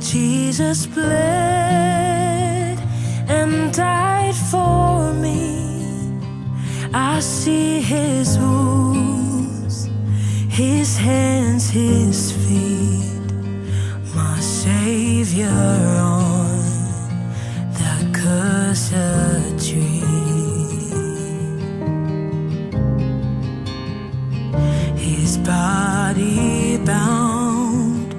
Jesus bled and died for me. I see his wounds, his hands, his feet, my Savior on the cursed tree. His body bound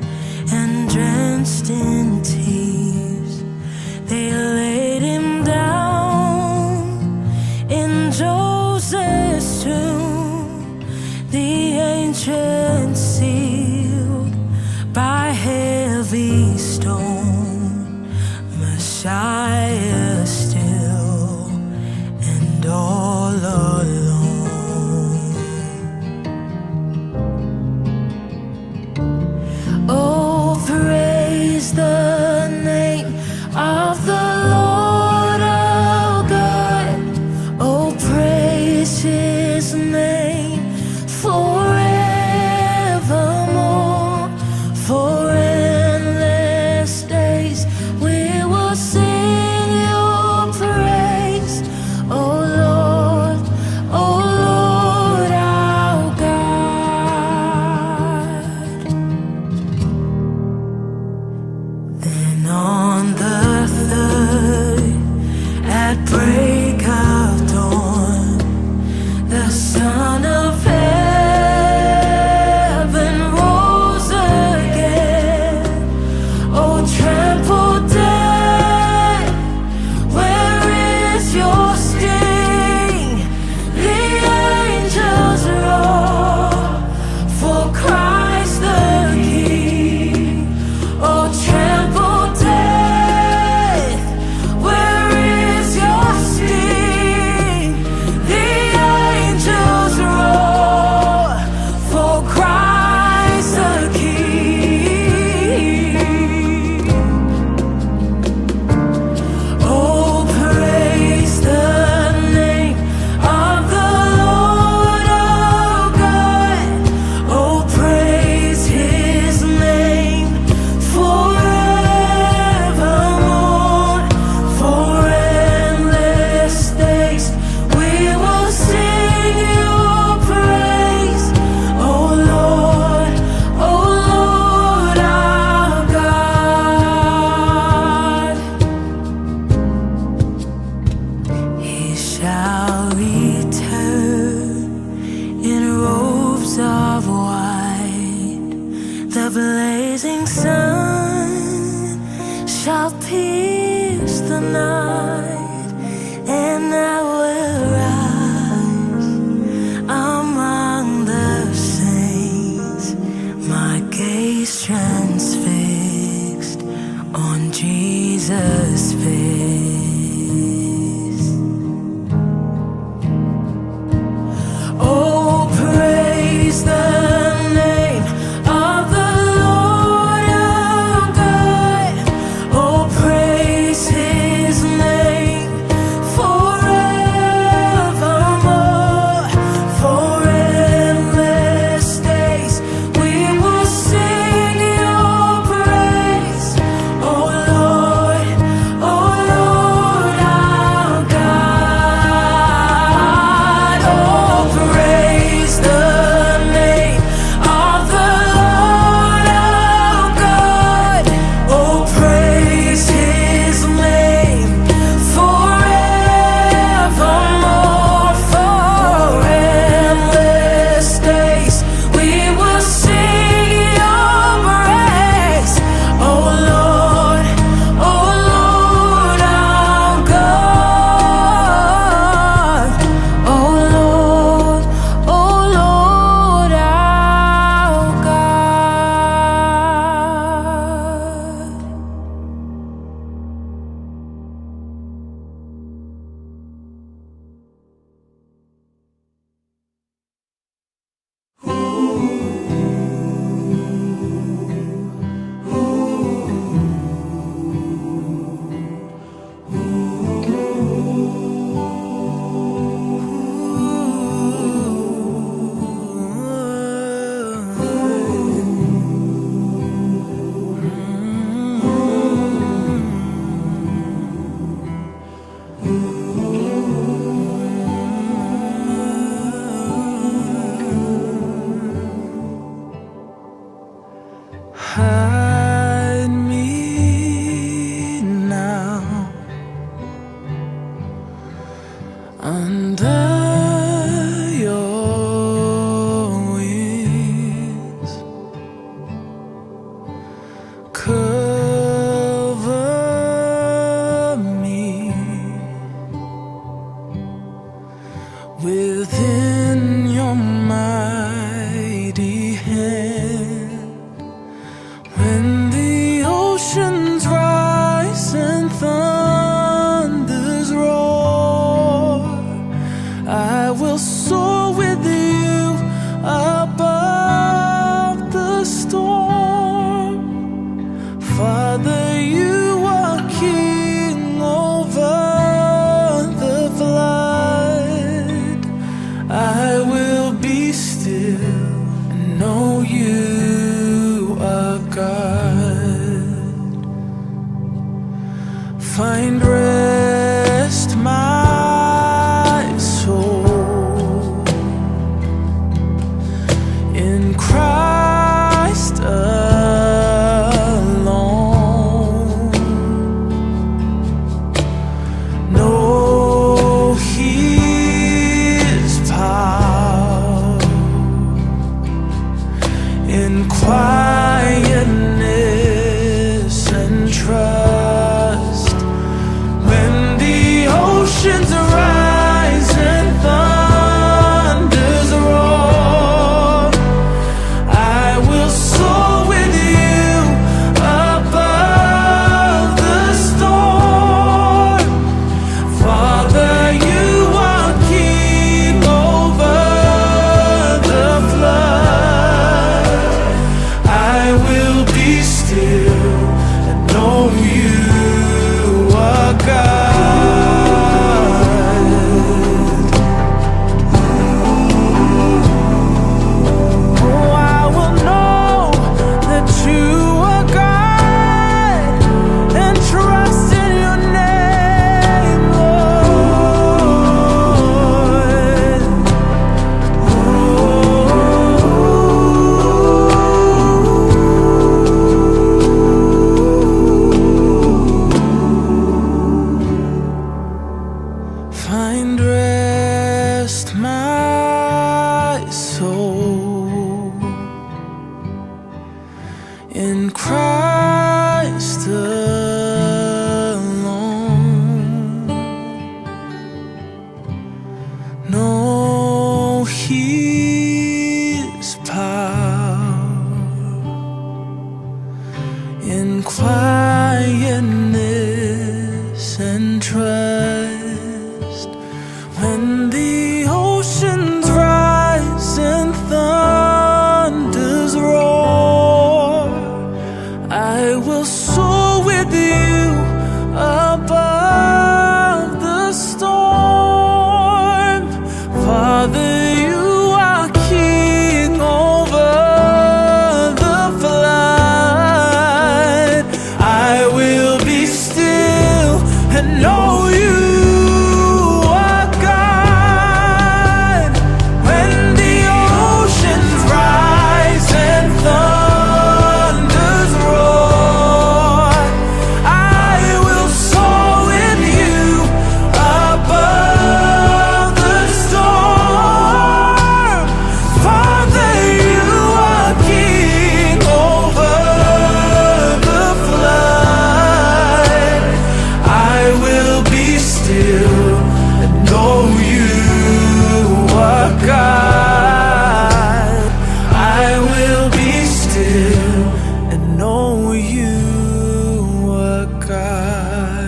and drenched in tears, they laid him down in Joseph's tomb, the ancient sealed by heavy stone, Messiah still and all alone. Oh, praise the name of the Lord our God. Oh, praise his name forevermore. For endless days we will sing your praise. Oh Lord our God. Then on the third, at break of dawn, the Son of Heaven rose again. Oh, trampled death, where is your sting? The angels roar for Christ the King. Oh, trampled death, where is your sting? The angels roar for Christ the King. Oh, praise the name of the Lord our God. Oh, praise his name forevermore. For endless days we will sing your praise. Oh Lord our God. He shall return in robes of white. The blazing sun shall pierce the night, and I will rise among the saints, my gaze transfixed on Jesus' face. Oh, praise the name of the Lord our God. Oh, praise his name forevermore. For endless days we will sing your praise. Oh Lord Find rest, my soul, in Christ alone. Know His power in quietness and trust. When the oceans rise and thunders roar, I will soar with you above the storm. Father, you are king over the flood. I will be still and know you are God. Oh, I will know that you are God and trust in your name, Lord. Find rest, my soul, in Christ alone. Know His power in quietness and trust. When the oceans rise and thunders roar, I will soar with you above the storm. Father, you are king over the flood. I will be still and know you are God. When the oceans rise and thunders roar, I will soar with you above the storm. Father, you are king over the flood. I will be still and know you are God. I will be still and know you are God.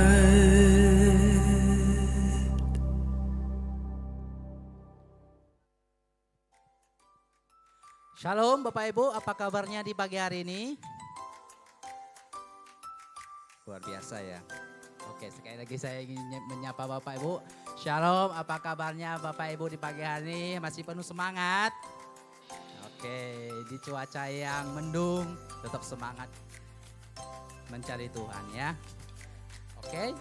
Shalom Bapak Ibu, apa kabarnya di pagi hari ini? Luar biasa ya. Oke, sekali lagi saya ingin menyapa Bapak Ibu. Shalom, apa kabarnya Bapak Ibu di pagi hari ini? Masih penuh semangat? Oke, di cuaca yang mendung, tetap semangat mencari Tuhan ya. Oke,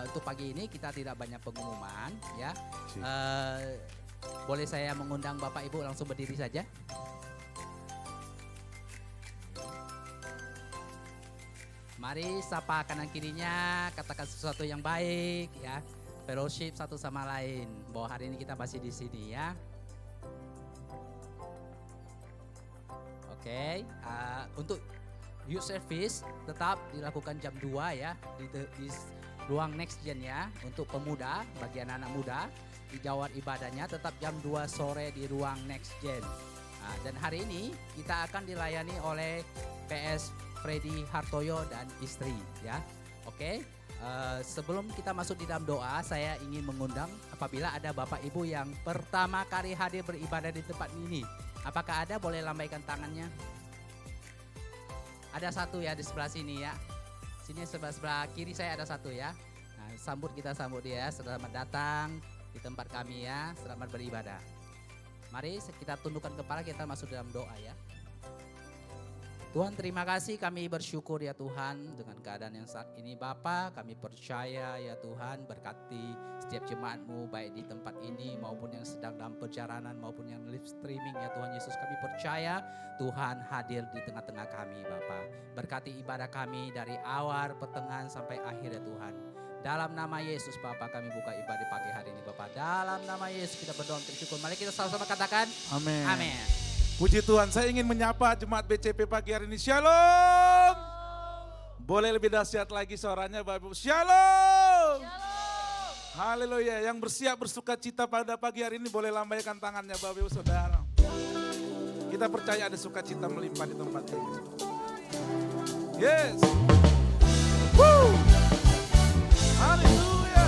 untuk pagi ini kita tidak banyak pengumuman ya. Boleh saya mengundang Bapak Ibu langsung berdiri saja? Mari sapa kanan kirinya, katakan sesuatu yang baik ya. Fellowship satu sama lain. Bahwa hari ini kita masih di sini ya. Oke, untuk youth service tetap dilakukan jam 2 ya di ruang Next Gen ya. Untuk pemuda, bagi anak-anak muda di jawab ibadahnya tetap jam 2 sore di ruang Next Gen. Dan hari ini kita akan dilayani oleh PS Freddy Hartoyo dan istri ya. Oke, sebelum kita masuk di dalam doa, saya ingin mengundang apabila ada Bapak Ibu yang pertama kali hadir beribadah di tempat ini. Apakah ada? Boleh lambaikan tangannya. Ada satu ya di sebelah sini ya. Sini sebelah kiri saya ada satu ya. Nah, kita sambut dia. Selamat datang di tempat kami ya. Selamat beribadah. Mari kita tundukkan kepala, kita masuk dalam doa ya. Tuhan terima kasih, kami bersyukur ya Tuhan dengan keadaan yang saat ini Bapa. Kami percaya ya Tuhan, berkati setiap jemaat-Mu baik di tempat ini maupun yang sedang dalam perjalanan maupun yang live streaming ya Tuhan Yesus. Kami percaya Tuhan hadir di tengah-tengah kami Bapa. Berkati ibadah kami dari awal, pertengahan sampai akhir ya Tuhan. Dalam nama Yesus Bapa kami buka ibadah pagi hari ini Bapa. Dalam nama Yesus kita berdoa bersyukur. Mari kita sama-sama katakan Amin. amin. Puji Tuhan, saya ingin menyapa jemaat BCP pagi hari ini. Shalom. Boleh lebih dahsyat lagi suaranya Bapak Ibu. Shalom. Haleluya. Yang bersiap bersuka cita pada pagi hari ini boleh lambaikan tangannya Bapak Ibu Saudara. Kita percaya ada sukacita melimpah di tempat ini. Yes. Woo. Haleluya.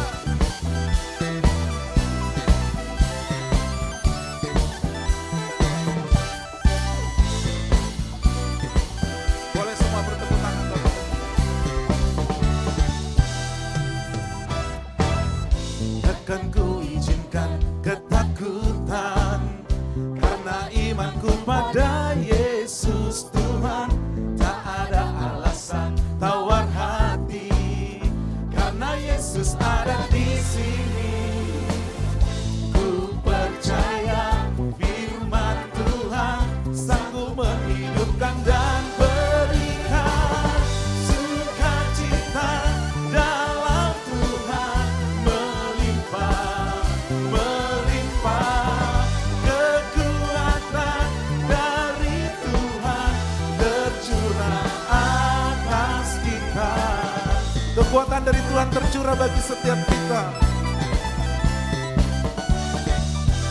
Boleh semua bertepuk tangan Bapak. Takkan ku izinkan ketakutan, karena imanku pada Yesus Tuhan. Tak ada alasan tawar hati, karena Yesus ada di sini. Ku percaya firman Tuhan sanggup menghidupkan dan berikan sukacita dalam Tuhan melimpah, melimpah. Kekuatan dari Tuhan tercurah atas kita. Kekuatan dari Tuhan tercurah bagi setiap kita.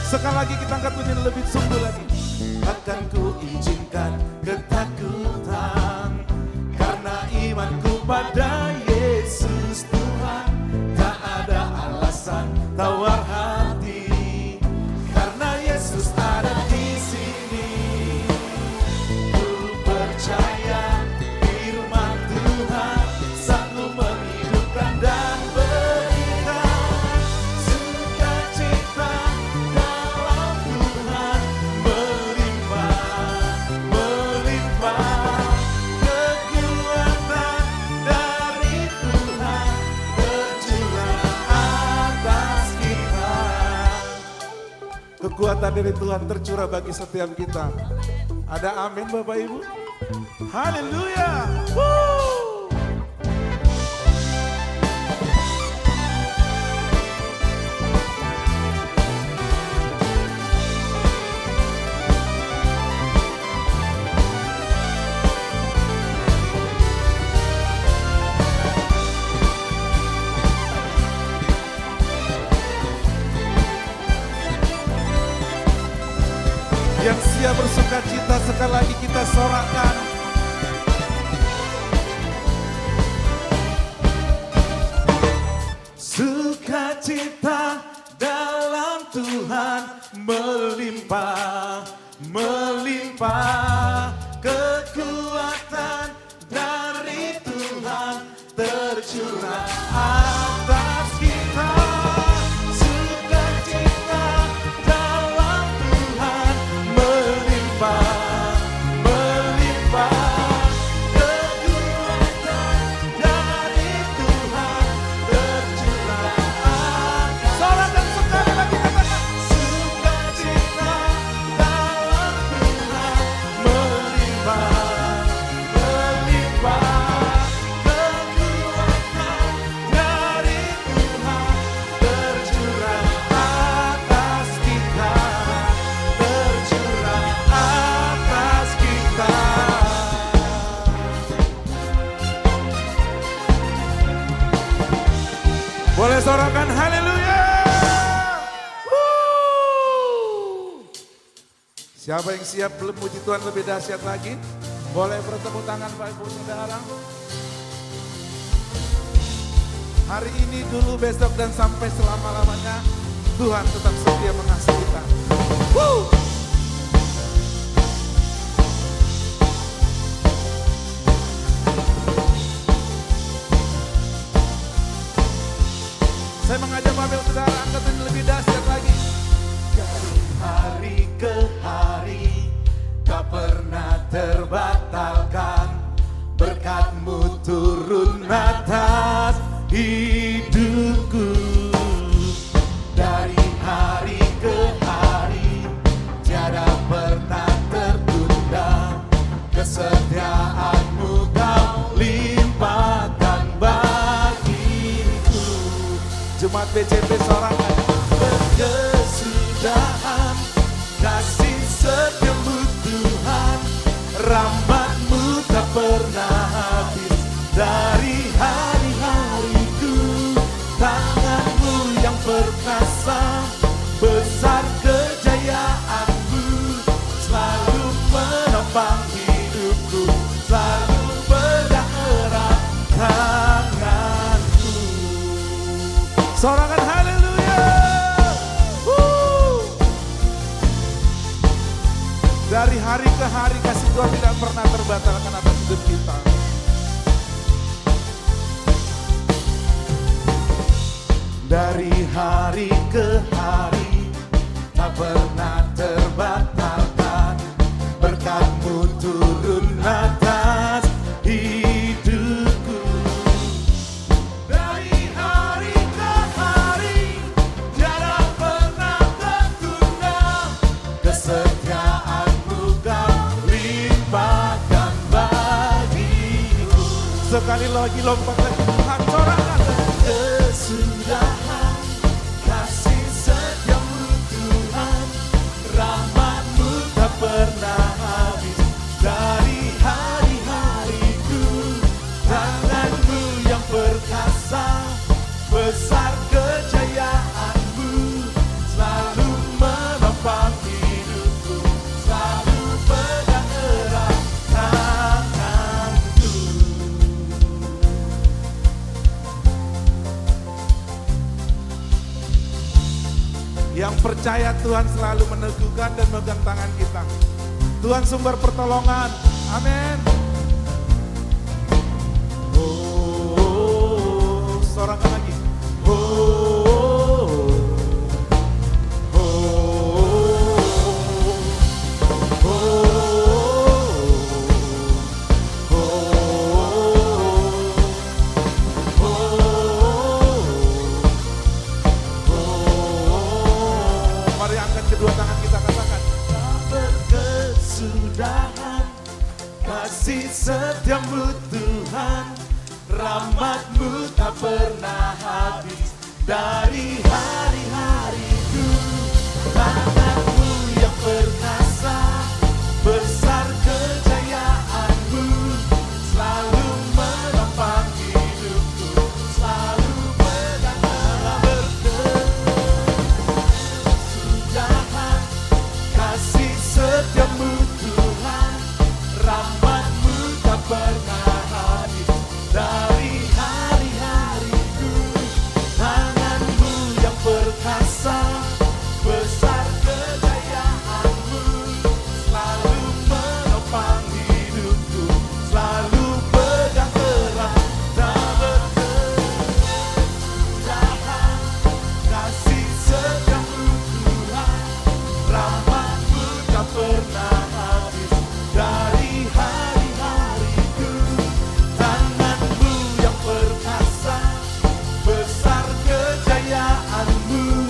Sekali lagi kita angkat bunyi lebih sungguh lagi. Akan ku izinkan ketakutan, karena imanku pada Yesus Tuhan. Tak ada alasan tawar hati, karena Yesus ada di sini. Ku percaya firman Tuhan sanggup menghidupkan dan berikan sukacita dalam Tuhan melimpah, melimpah. Kekuatan dari Tuhan tercurah atas kita. Kekuatan dari Tuhan tercurah bagi setiap kita. Ada amin Bapak Ibu? Haleluya. Woo! Yang siap bersuka cita sekali lagi kita sorakan. Sukacita dalam Tuhan melimpah, melimpah. Kekuatan dari Tuhan tercurah atas kita. Sukacita dalam Tuhan melimpah, melimpah. Kekuatan dari Tuhan tercurah atas. Sorakan sekali lagi katakan. Sukacita dalam Tuhan melimpah, melimpah. Kekuatan dari Tuhan tercurah atas kita, tercurah atas kita. Boleh sorakan haleluya. Woo! Siapa yang siap belum puji Tuhan lebih dahsyat lagi? Boleh bertepuk tangan Bapak Ibu Saudara. Hari ini dulu, besok dan sampai selama-lamanya Tuhan tetap setia mengasihi kita. Woo! Saya mengajak Bapak Ibu Saudara angkat ini lebih dahsyat lagi. Dari hari ke hari tak pernah terbatalkan. turun atas hidupku. Dari hari ke hari tiada pernah tertunda, kesetiaan-Mu Kau limpahkan bagiku. Jemaat BCP sorangan. Berkesudahan kasih setiamu Tuhan, rahmat-Mu tak pernah habis. Dari hari-hariku, tangan-Mu yang perkasa, besar kejayaan-Mu, selalu menopang hidupku, selalu pegang erat tangan-Mu. Sorangan haleluya. Dari hari ke hari kasih Tuhan tidak pernah terbatalkan atas hidup kita. Dari hari ke hari tak pernah terbatalkan, berkat-Mu turun atas hidupku. Dari hari ke hari tiada pernah tertunda, kesetiaan-Mu Kau limpahkan bagiku. Sekali lagi lompat lagi Tuhan, sorangan. Kesudahan kasih setiamu Tuhan, rahmat-Mu tak pernah habis. Dari hari-hariku, tangan-Mu yang perkasa, besar kejayaan-Mu, selalu menopang hidupku, selalu pegang erat tangan-Ku. Yang percaya Tuhan selalu meneguhkan dan memegang tangan kita. Tuhan sumber pertolongan. Amin. Oh, sorakan lagi. Oh, oh, oh, Mari angkat kedua tangan kita, katakan. Berkesudahan kasih setiamu Tuhan, rahmat-Mu tak pernah habis. Dari hari-hariku, tangan-Mu yang perkasa, besar kejayaan-Mu, selalu menopang hidupku, selalu pegang erat. Berkesudahan kasih setiamu Tuhan, rahmat-Mu tak pernah habis. Dari hari-hariku, tangan-Mu yang perkasa, besar kejayaan-Mu, selalu menopang hidupku, selalu pegang erat. Tak berkesudahan kasih setiamu Tuhan, rahmat-Mu tak pernah habis. Dari hari-hariku, tangan-Mu yang perkasa, besar kejayaan-Mu,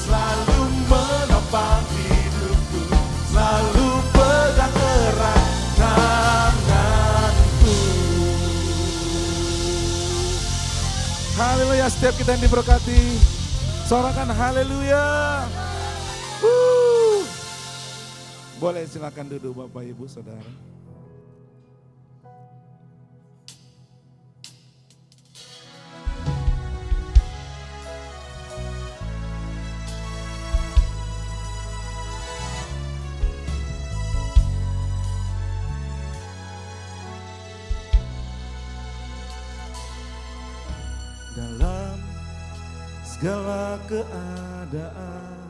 selalu menopang hidupku, selalu pegang erat tangan-Ku. Haleluya, setiap kita yang diberkati, sorakan haleluya. Boleh silakan duduk Bapak Ibu Saudara. Dalam segala keadaan,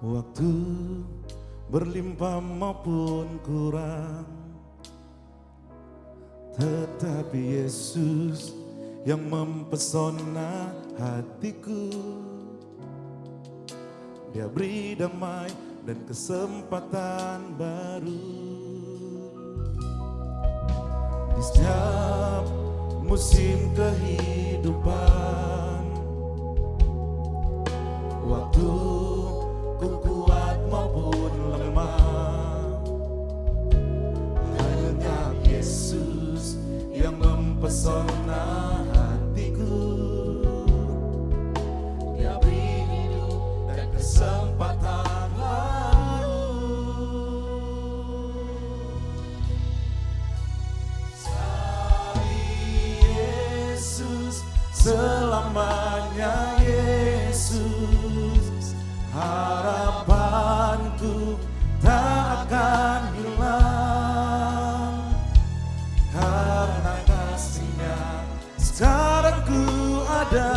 waktu berlimpah maupun kurang, tetapi Yesus yang mempesona hatiku. Dia beri damai dan kesempatan baru. setiap musim kehidupan, waktu ku kuat maupun lemah, hanya Yesus yang mempesona hatiku. Dia beri hidup dan kesempatan baru. Selamanya Yesus, harapanku tak akan hilang, karena kasih-Nya sekarang ku ada.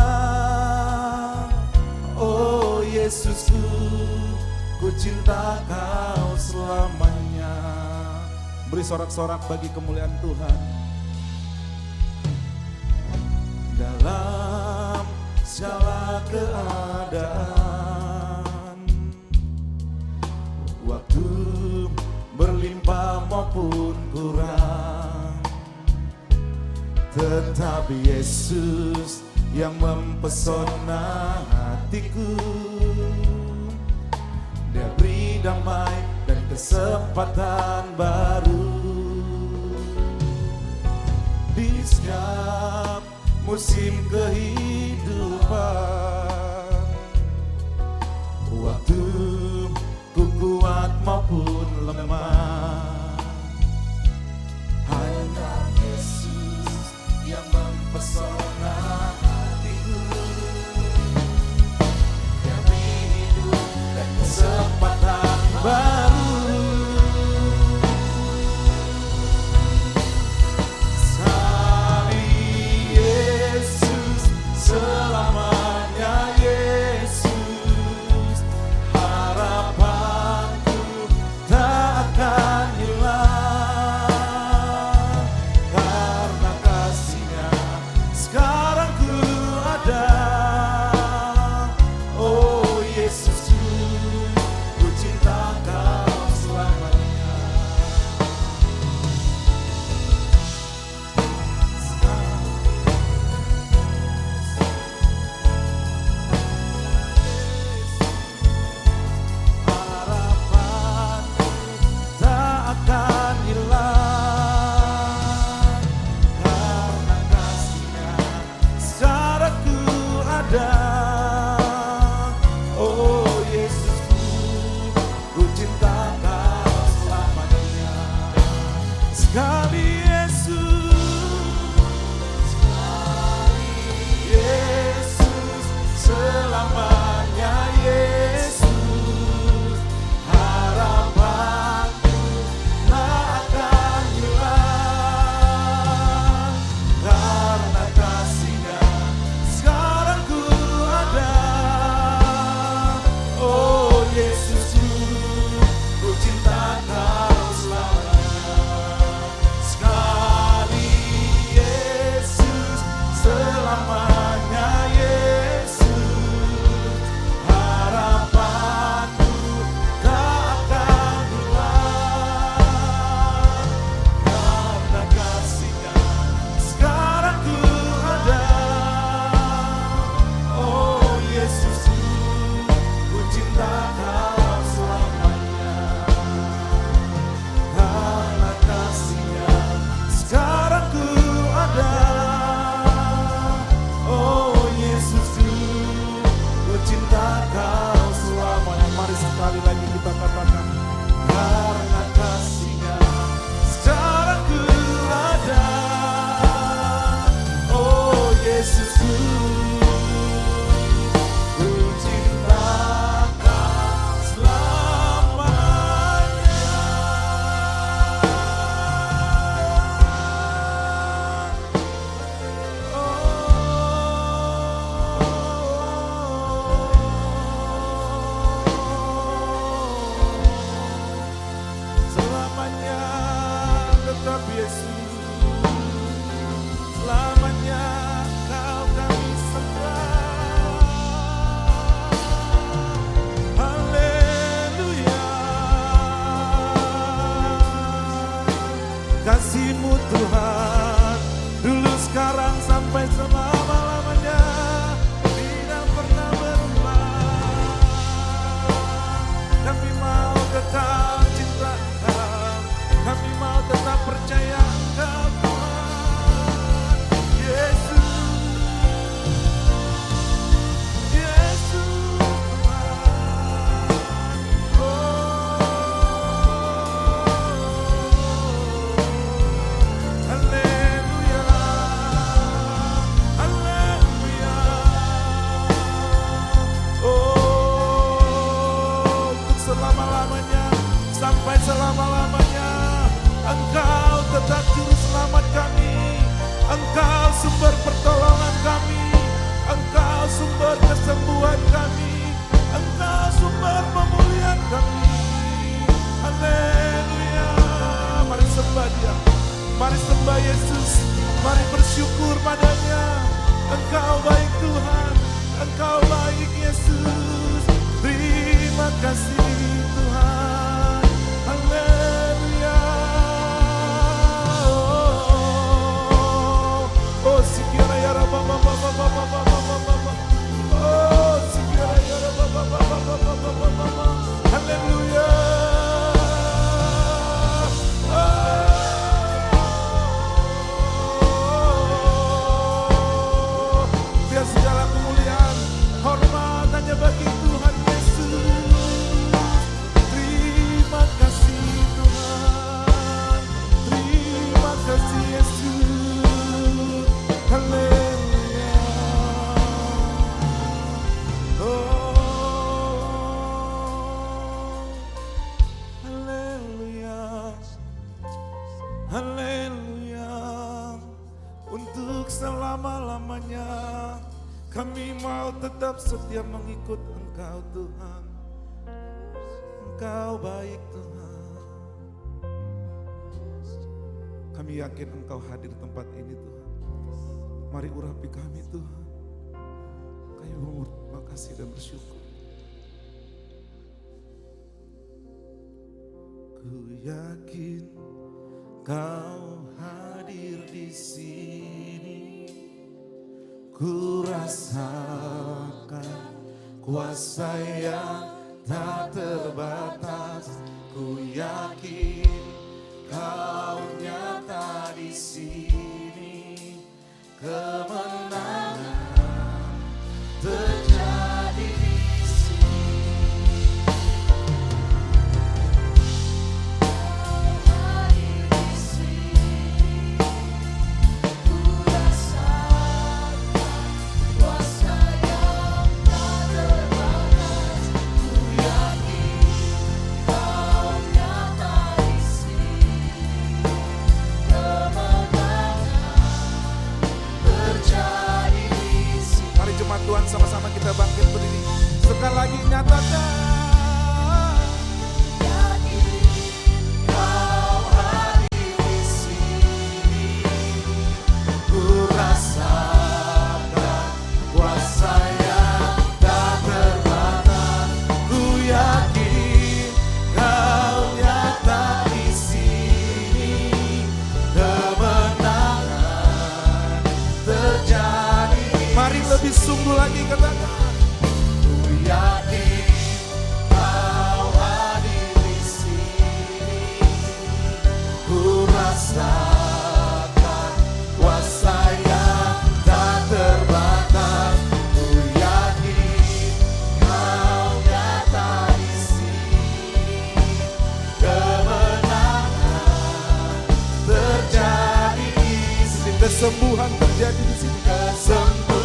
Oh Yesusku, ku cinta Kau selamanya. Beri sorak-sorak bagi kemuliaan Tuhan. Dalam segala keadaan, waktu berlimpah maupun kurang, tetap Yesus yang mempesona hatiku. Dia beri damai dan kesempatan baru. Di setiap musim kehidupan, waktu ku kuat maupun lemah, hanya Yesus yang mempesona hatiku. Dia beri hidup dan kesempatan baru. Selamanya Yesus, harapanku tak akan hilang, karena kasih-Nya sekarang ku ada. Oh Yesusku, ku cinta Kau selamanya. Kasih-Mu Tuhan sampai selama-lamanya, tidak pernah berubah. Kami mau tetap cinta Engkau, kami mau tetap percaya Engkau Tuhan. Yesus, Yesus Tuhan. Haleluya, haleluya. Untuk selama-lamanya, sampai selama-lamanya, Engkau tetap juru selamat kami, Engkau sumber pertolongan kami, Engkau sumber kesembuhan kami, Engkau sumber pemulihan kami. Haleluya. Mari sembah Dia, mari sembah Yesus, mari bersyukur padanya. Engkau baik Tuhan, Engkau baik Yesus. Terima kasih Tuhan. Haleluya. Oh, sikira ya Rabba, oh, sikira ya Rabba, haleluya. Biar segala kemuliaan, hormat hanya bagi Tuhan Yesus. Terima kasih Tuhan, terima kasih Yesus. Haleluya. Oh, haleluya, haleluya. Untuk selama-lamanya kami mau tetap setia mengikut Engkau Tuhan. Engkau baik Tuhan. Kami yakin Engkau hadir di tempat ini Tuhan. Mari urapi kami Tuhan. Kami mau terima kasih dan bersyukur. Ku yakin Kau hadir di sini. Ku rasakan kuasa yang tak terbatas. Ku yakin Kau nyata di sini. Kemenangan terjadi di sini. Hadir di sini, ku rasakan kuasa yang tak terbatas. Ku yakin Kau nyata di sini. Kemenangan terjadi di sini. Mari jemaat Tuhan sama-sama kita bangkit berdiri. Sekali lagi nyatakan. Yakin Kau hadir di sini. Ku rasakan kuasa yang tak terbatas. Ku yakin Kau nyata di sini. Kemenangan terjadi. Mari lebih sungguh lagi katakan. Ku yakin Kau hadir di sini. Ku rasakan kuasa yang tak terbatas. Ku yakin Kau nyata di sini. Kemenangan terjadi di sini. Kesembuhan terjadi di sini. Kesembuhan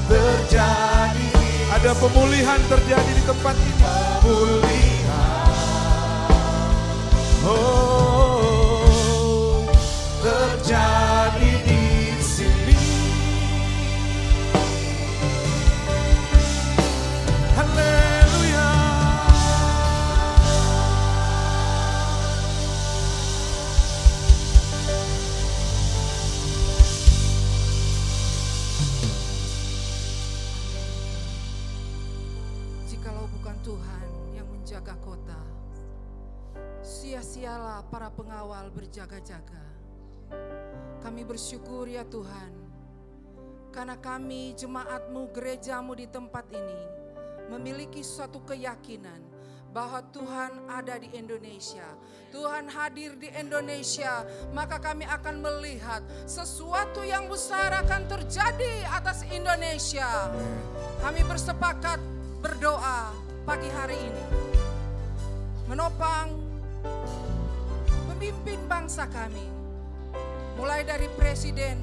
terjadi. Ada pemulihan terjadi di tempat ini. Pemulihan. Oh, terjadi di sini. Haleluya. Jikalau bukan Tuhan yang menjaga kota, sia-sialah para pengawal berjaga-jaga. Kami bersyukur ya Tuhan, karena kami jemaat-Mu, gereja-Mu di tempat ini memiliki suatu keyakinan bahwa Tuhan ada di Indonesia. Tuhan hadir di Indonesia, maka kami akan melihat sesuatu yang besar akan terjadi atas Indonesia. Kami bersepakat berdoa pagi hari ini, menopang pemimpin bangsa kami, mulai dari presiden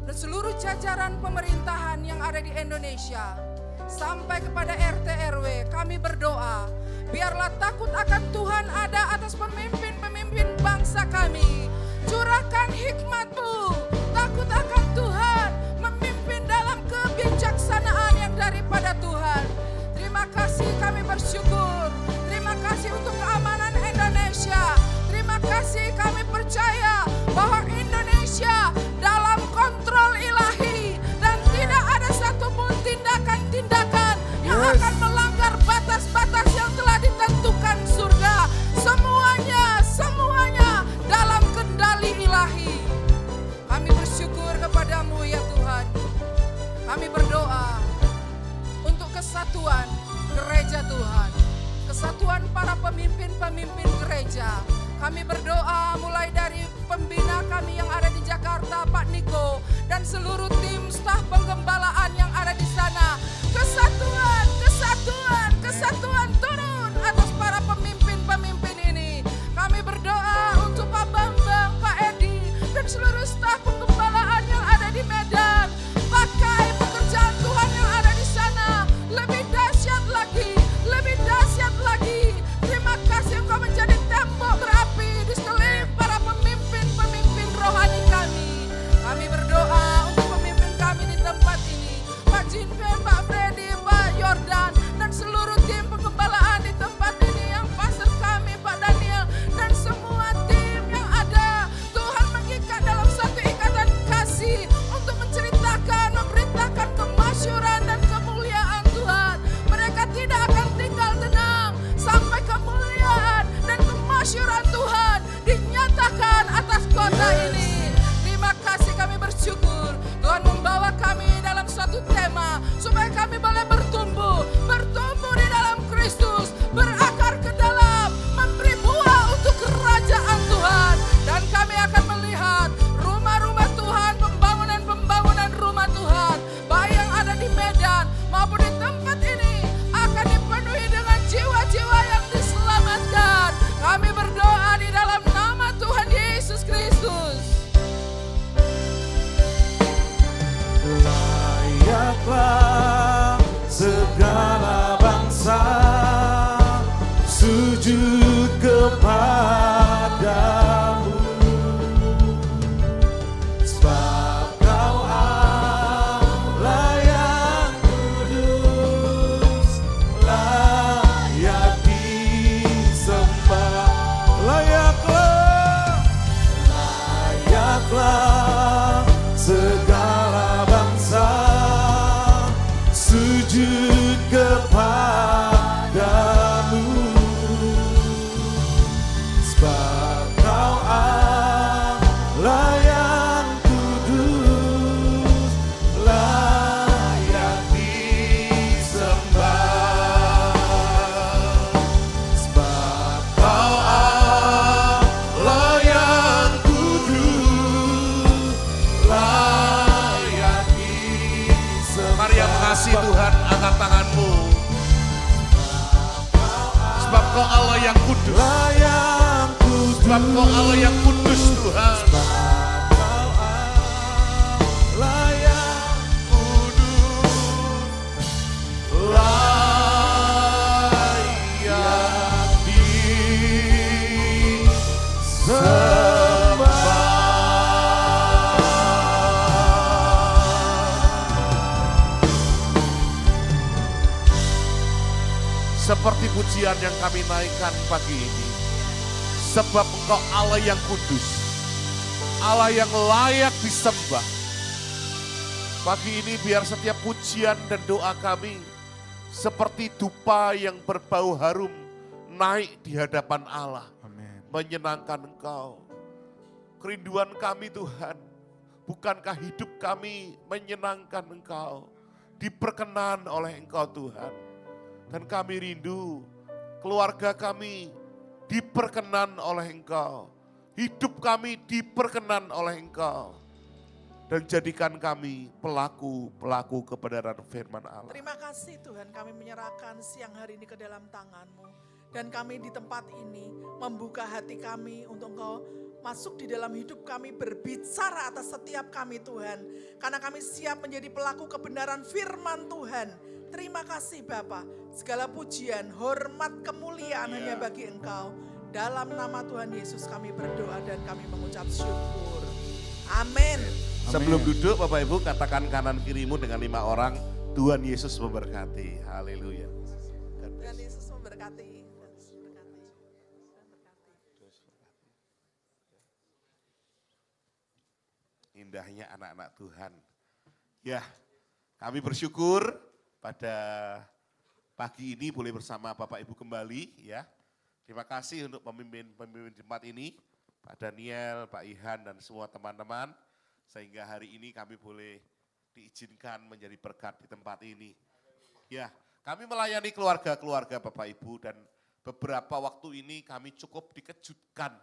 dan seluruh jajaran pemerintahan yang ada di Indonesia, sampai kepada RT RW. Kami berdoa, biarlah takut akan Tuhan ada atas pemimpin-pemimpin bangsa kami. Curahkan hikmat-Mu, takut akan Tuhan, memimpin dalam kebijaksanaan yang daripada Tuhan. Terima kasih, kami bersyukur. Terima kasih untuk keamanan Indonesia. Terima kasih, kami percaya bahwa Indonesia dalam kontrol ilahi dan tidak ada satupun tindakan-tindakan yang akan melanggar batas-batas yang telah ditentukan surga. Semuanya dalam kendali ilahi. Kami bersyukur kepadamu ya Tuhan. Kami berdoa untuk kesatuan gereja Tuhan, kesatuan para pemimpin-pemimpin gereja. Kami berdoa mulai dari pembina kami yang ada di Jakarta, Pak Niko, dan seluruh tim staf penggembalaan yang ada di sana. Kesatuan turun atas para pemimpin-pemimpin ini. Kami berdoa untuk Pak Bambang, Pak Edi, dan seluruh staf penggembalaan yang ada di Medan. Pakai pekerjaan Tuhan yang ada di sana lebih dahsyat lagi. Terima kasih Engkau menjadi tembok berapi di sekeliling para pemimpin-pemimpin rohani kami. Kami berdoa untuk pemimpin kami di tempat ini, Pak Jinven, Pak Freddy, Pak Yordan, dan seluruh tim penggembalaan di tempat ini, yang pastor kami, Pak Daniel, dan semua tim yang ada. Tuhan mengikat dalam satu ikatan kasih untuk menceritakan, memberitakan kemasyuran dan kemuliaan Tuhan. Mereka tidak akan tinggal tenang sampai kemuliaan dan kemasyuran Tuhan dinyatakan atas kota ini. Terima kasih, kami bersyukur Tuhan membawa kami dalam suatu tema supaya kami boleh bertumbuh di dalam Kristus, berakar ke dalam, memberi buah untuk kerajaan Tuhan. Dan kami akan melihat rumah-rumah Tuhan, pembangunan rumah Tuhan, baik yang ada di Medan maupun di tempat ini, akan dipenuhi dengan jiwa-jiwa yang diselamatkan. Kami berdoa di dalam nama Tuhan Yesus Kristus. Layaklah segala bangsa sujud kepadamu, sebab Kau Allah yang kudus, layak disembah. Layaklah segala bangsa sujud kepadamu, sebab Kau Allah yang kudus, layak disembah. Sebab Kau Allah yang kudus, layak disembah. Mari yang mengasihi Tuhan, angkat tanganmu. Sebab Kau Allah yang kudus. Layak kudus, Sebab Kau Allah yang kudus Tuhan. Kau Allah yang kudus, layak disembah. Seperti pujian yang kami naikkan pagi ini. Sebab Engkau Allah yang kudus, Allah yang layak disembah. Pagi ini biar setiap pujian dan doa kami seperti dupa yang berbau harum naik di hadapan Allah. Amin. Menyenangkan Engkau. Kerinduan kami Tuhan, bukankah hidup kami menyenangkan Engkau, diperkenan oleh Engkau Tuhan. Dan kami rindu keluarga kami diperkenan oleh Engkau. Hidup kami diperkenan oleh Engkau. Dan jadikan kami pelaku-pelaku kebenaran firman Allah. Terima kasih Tuhan, kami menyerahkan siang hari ini ke dalam tangan-Mu. Dan kami di tempat ini membuka hati kami untuk Engkau masuk di dalam hidup kami, berbicara atas setiap kami Tuhan. Karena kami siap menjadi pelaku kebenaran firman Tuhan. Terima kasih Bapa, segala pujian, hormat, kemuliaan hanya bagi Engkau. Dalam nama Tuhan Yesus kami berdoa dan kami mengucap syukur. Amin. Sebelum duduk Bapak Ibu katakan kanan kirimu dengan 5 orang, Tuhan Yesus memberkati. Haleluya. Tuhan Yesus memberkati. Indahnya anak-anak Tuhan. Ya, kami bersyukur pada pagi ini boleh bersama Bapak Ibu kembali ya. Terima kasih untuk pemimpin jemaat ini, Pak Daniel, Pak Ihan dan semua teman-teman. Sehingga hari ini kami boleh diizinkan menjadi berkat di tempat ini. Ya, kami melayani keluarga-keluarga Bapak Ibu dan beberapa waktu ini kami cukup dikejutkan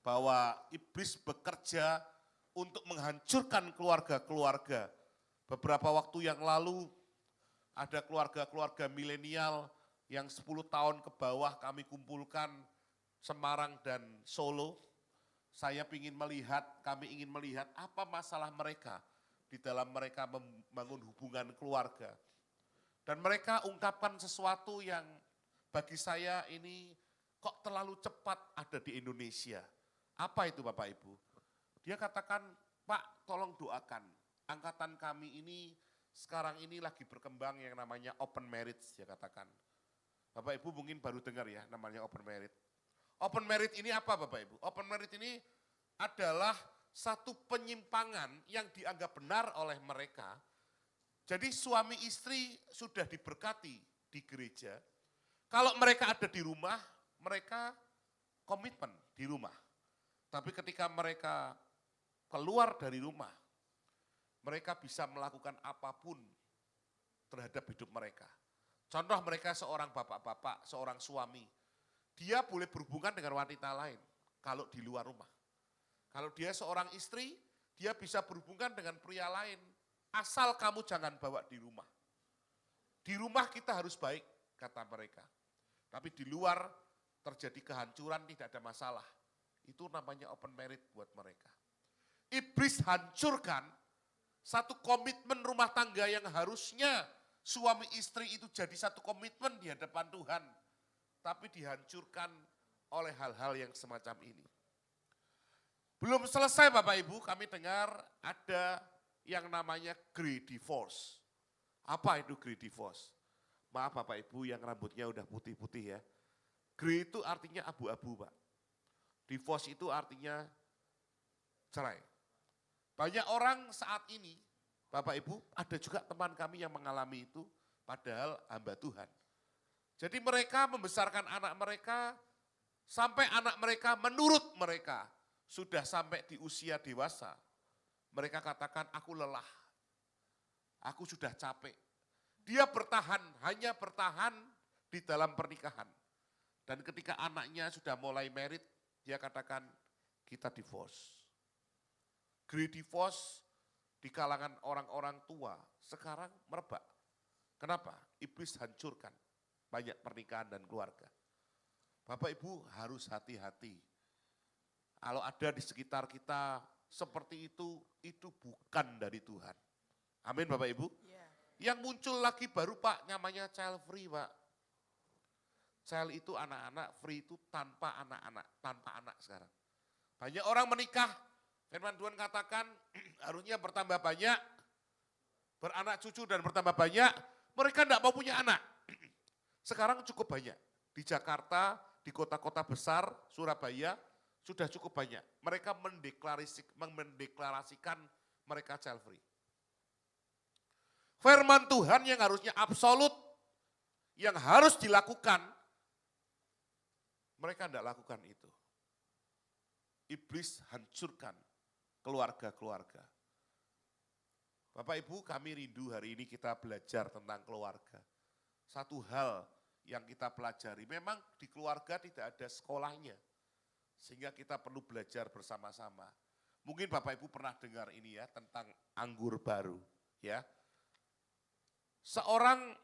bahwa iblis bekerja untuk menghancurkan keluarga-keluarga. Beberapa waktu yang lalu ada keluarga-keluarga milenial yang 10 tahun ke bawah kami kumpulkan Semarang dan Solo. Kami ingin melihat apa masalah mereka di dalam mereka membangun hubungan keluarga. Dan mereka ungkapkan sesuatu yang bagi saya ini kok terlalu cepat ada di Indonesia. Apa itu Bapak Ibu? Dia katakan, Pak tolong doakan, angkatan kami ini sekarang ini lagi berkembang yang namanya open marriage, dia katakan. Bapak Ibu mungkin baru dengar ya namanya open marriage. Open marriage ini apa Bapak Ibu? Open marriage ini adalah satu penyimpangan yang dianggap benar oleh mereka. Jadi suami istri sudah diberkati di gereja. Kalau mereka ada di rumah, mereka komitmen di rumah. Tapi ketika mereka keluar dari rumah, mereka bisa melakukan apapun terhadap hidup mereka. Contoh mereka seorang bapak-bapak, seorang suami. Dia boleh berhubungan dengan wanita lain kalau di luar rumah. Kalau dia seorang istri, dia bisa berhubungan dengan pria lain. Asal kamu jangan bawa di rumah. Di rumah kita harus baik, kata mereka. Tapi di luar terjadi kehancuran tidak ada masalah. Itu namanya open marriage buat mereka. Iblis hancurkan satu komitmen rumah tangga yang harusnya suami istri itu jadi satu komitmen di hadapan Tuhan. Tapi dihancurkan oleh hal-hal yang semacam ini. Belum selesai Bapak Ibu, kami dengar ada yang namanya grey divorce. Apa itu grey divorce? Maaf Bapak Ibu yang rambutnya udah putih-putih ya. Grey itu artinya abu-abu Pak. Divorce itu artinya cerai. Banyak orang saat ini, Bapak Ibu, ada juga teman kami yang mengalami itu, padahal hamba Tuhan. Jadi mereka membesarkan anak mereka, sampai anak mereka menurut mereka, sudah sampai di usia dewasa. Mereka katakan, aku lelah, aku sudah capek. Dia bertahan, hanya bertahan di dalam pernikahan. Dan ketika anaknya sudah mulai married, dia katakan, kita divorce. Great divorce di kalangan orang-orang tua sekarang merebak. Kenapa? Iblis hancurkan banyak pernikahan dan keluarga. Bapak Ibu harus hati-hati. Kalau ada di sekitar kita seperti itu bukan dari Tuhan. Amin Bapak Ibu. Yang muncul lagi baru Pak, namanya child free Pak. Child itu anak-anak, free itu tanpa anak-anak, tanpa anak sekarang. Banyak orang menikah, firman Tuhan katakan harusnya bertambah banyak, beranak cucu dan bertambah banyak, mereka tidak mau punya anak. Sekarang cukup banyak, di Jakarta, di kota-kota besar, Surabaya, sudah cukup banyak. Mereka mendeklarasikan mereka child free. Firman Tuhan yang harusnya absolut, yang harus dilakukan, mereka tidak lakukan itu. iblis hancurkan keluarga-keluarga. Bapak Ibu, kami rindu hari ini kita belajar tentang keluarga. Satu hal yang kita pelajari, memang di keluarga tidak ada sekolahnya. Sehingga kita perlu belajar bersama-sama. Mungkin Bapak Ibu pernah dengar ini ya, tentang anggur baru. Ya. Seorang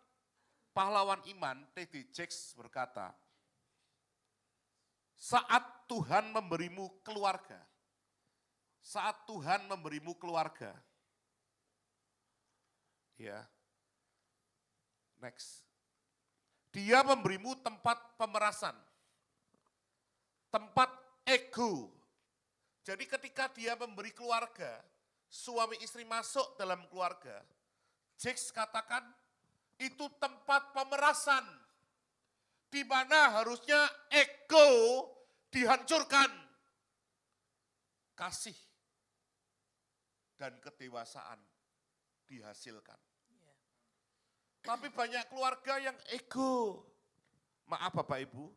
pahlawan iman, T.D. Jakes berkata, saat Tuhan memberimu keluarga, saat Tuhan memberimu keluarga, ya, next, dia memberimu tempat pemerasan, tempat ego. Jadi ketika dia memberi keluarga, suami istri masuk dalam keluarga, Jakes katakan itu tempat pemerasan, di mana harusnya ego dihancurkan, kasih dan kedewasaan dihasilkan. Tapi banyak keluarga yang ego. Maaf Bapak Ibu,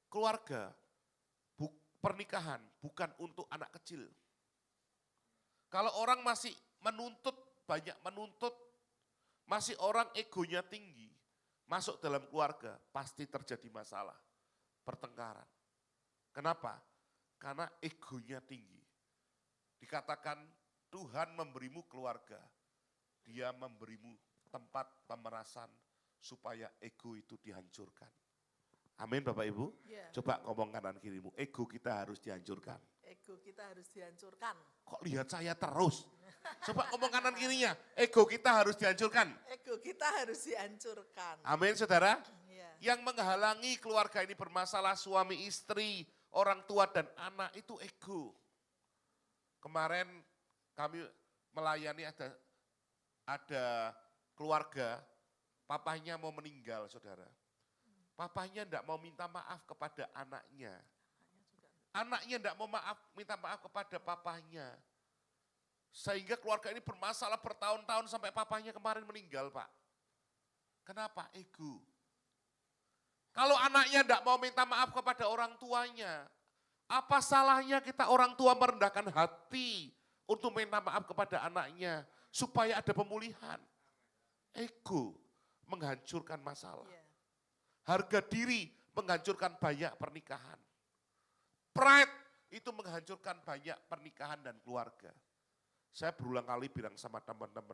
keluarga, pernikahan bukan untuk anak kecil. Kalau orang masih menuntut, banyak menuntut, masih orang egonya tinggi, masuk dalam keluarga, pasti terjadi masalah, pertengkaran. Kenapa? Karena egonya tinggi. Dikatakan Tuhan memberimu keluarga, Dia memberimu tempat pemerasan supaya ego itu dihancurkan. Amin Bapak Ibu. Ya. Coba ngomong kanan kirimu, ego kita harus dihancurkan. Ego kita harus dihancurkan. Kok lihat saya terus? Coba ngomong kanan kirinya, ego kita harus dihancurkan. Ego kita harus dihancurkan. Amin saudara. Ya. Yang menghalangi keluarga ini bermasalah, suami istri, orang tua dan anak, itu ego. Kemarin kami melayani ada keluarga, papahnya mau meninggal saudara. Papahnya tidak mau minta maaf kepada anaknya. Anaknya tidak mau minta maaf kepada papahnya. Sehingga keluarga ini bermasalah bertahun-tahun sampai papahnya kemarin meninggal Pak. Kenapa? Ego. Kalau anaknya tidak mau minta maaf kepada orang tuanya, apa salahnya kita orang tua merendahkan hati untuk minta maaf kepada anaknya supaya ada pemulihan. Ego menghancurkan masalah. Ya. Harga diri menghancurkan banyak pernikahan. Pride itu menghancurkan banyak pernikahan dan keluarga. Saya berulang kali bilang sama teman-teman,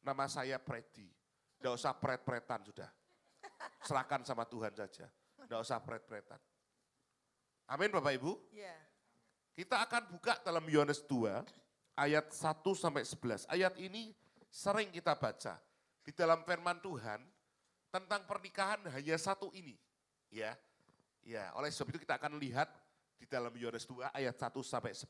nama saya Predi. Tidak usah pret-pretan sudah. Serahkan sama Tuhan saja. Tidak usah pret-pretan. Amin Bapak Ibu. Ya. Kita akan buka dalam Yohanes 2 ayat 1-11. Ayat ini sering kita baca. Di dalam firman Tuhan tentang pernikahan hanya satu ini. Ya. Ya, oleh sebab itu kita akan lihat di dalam Yohanes 2 ayat 1-11.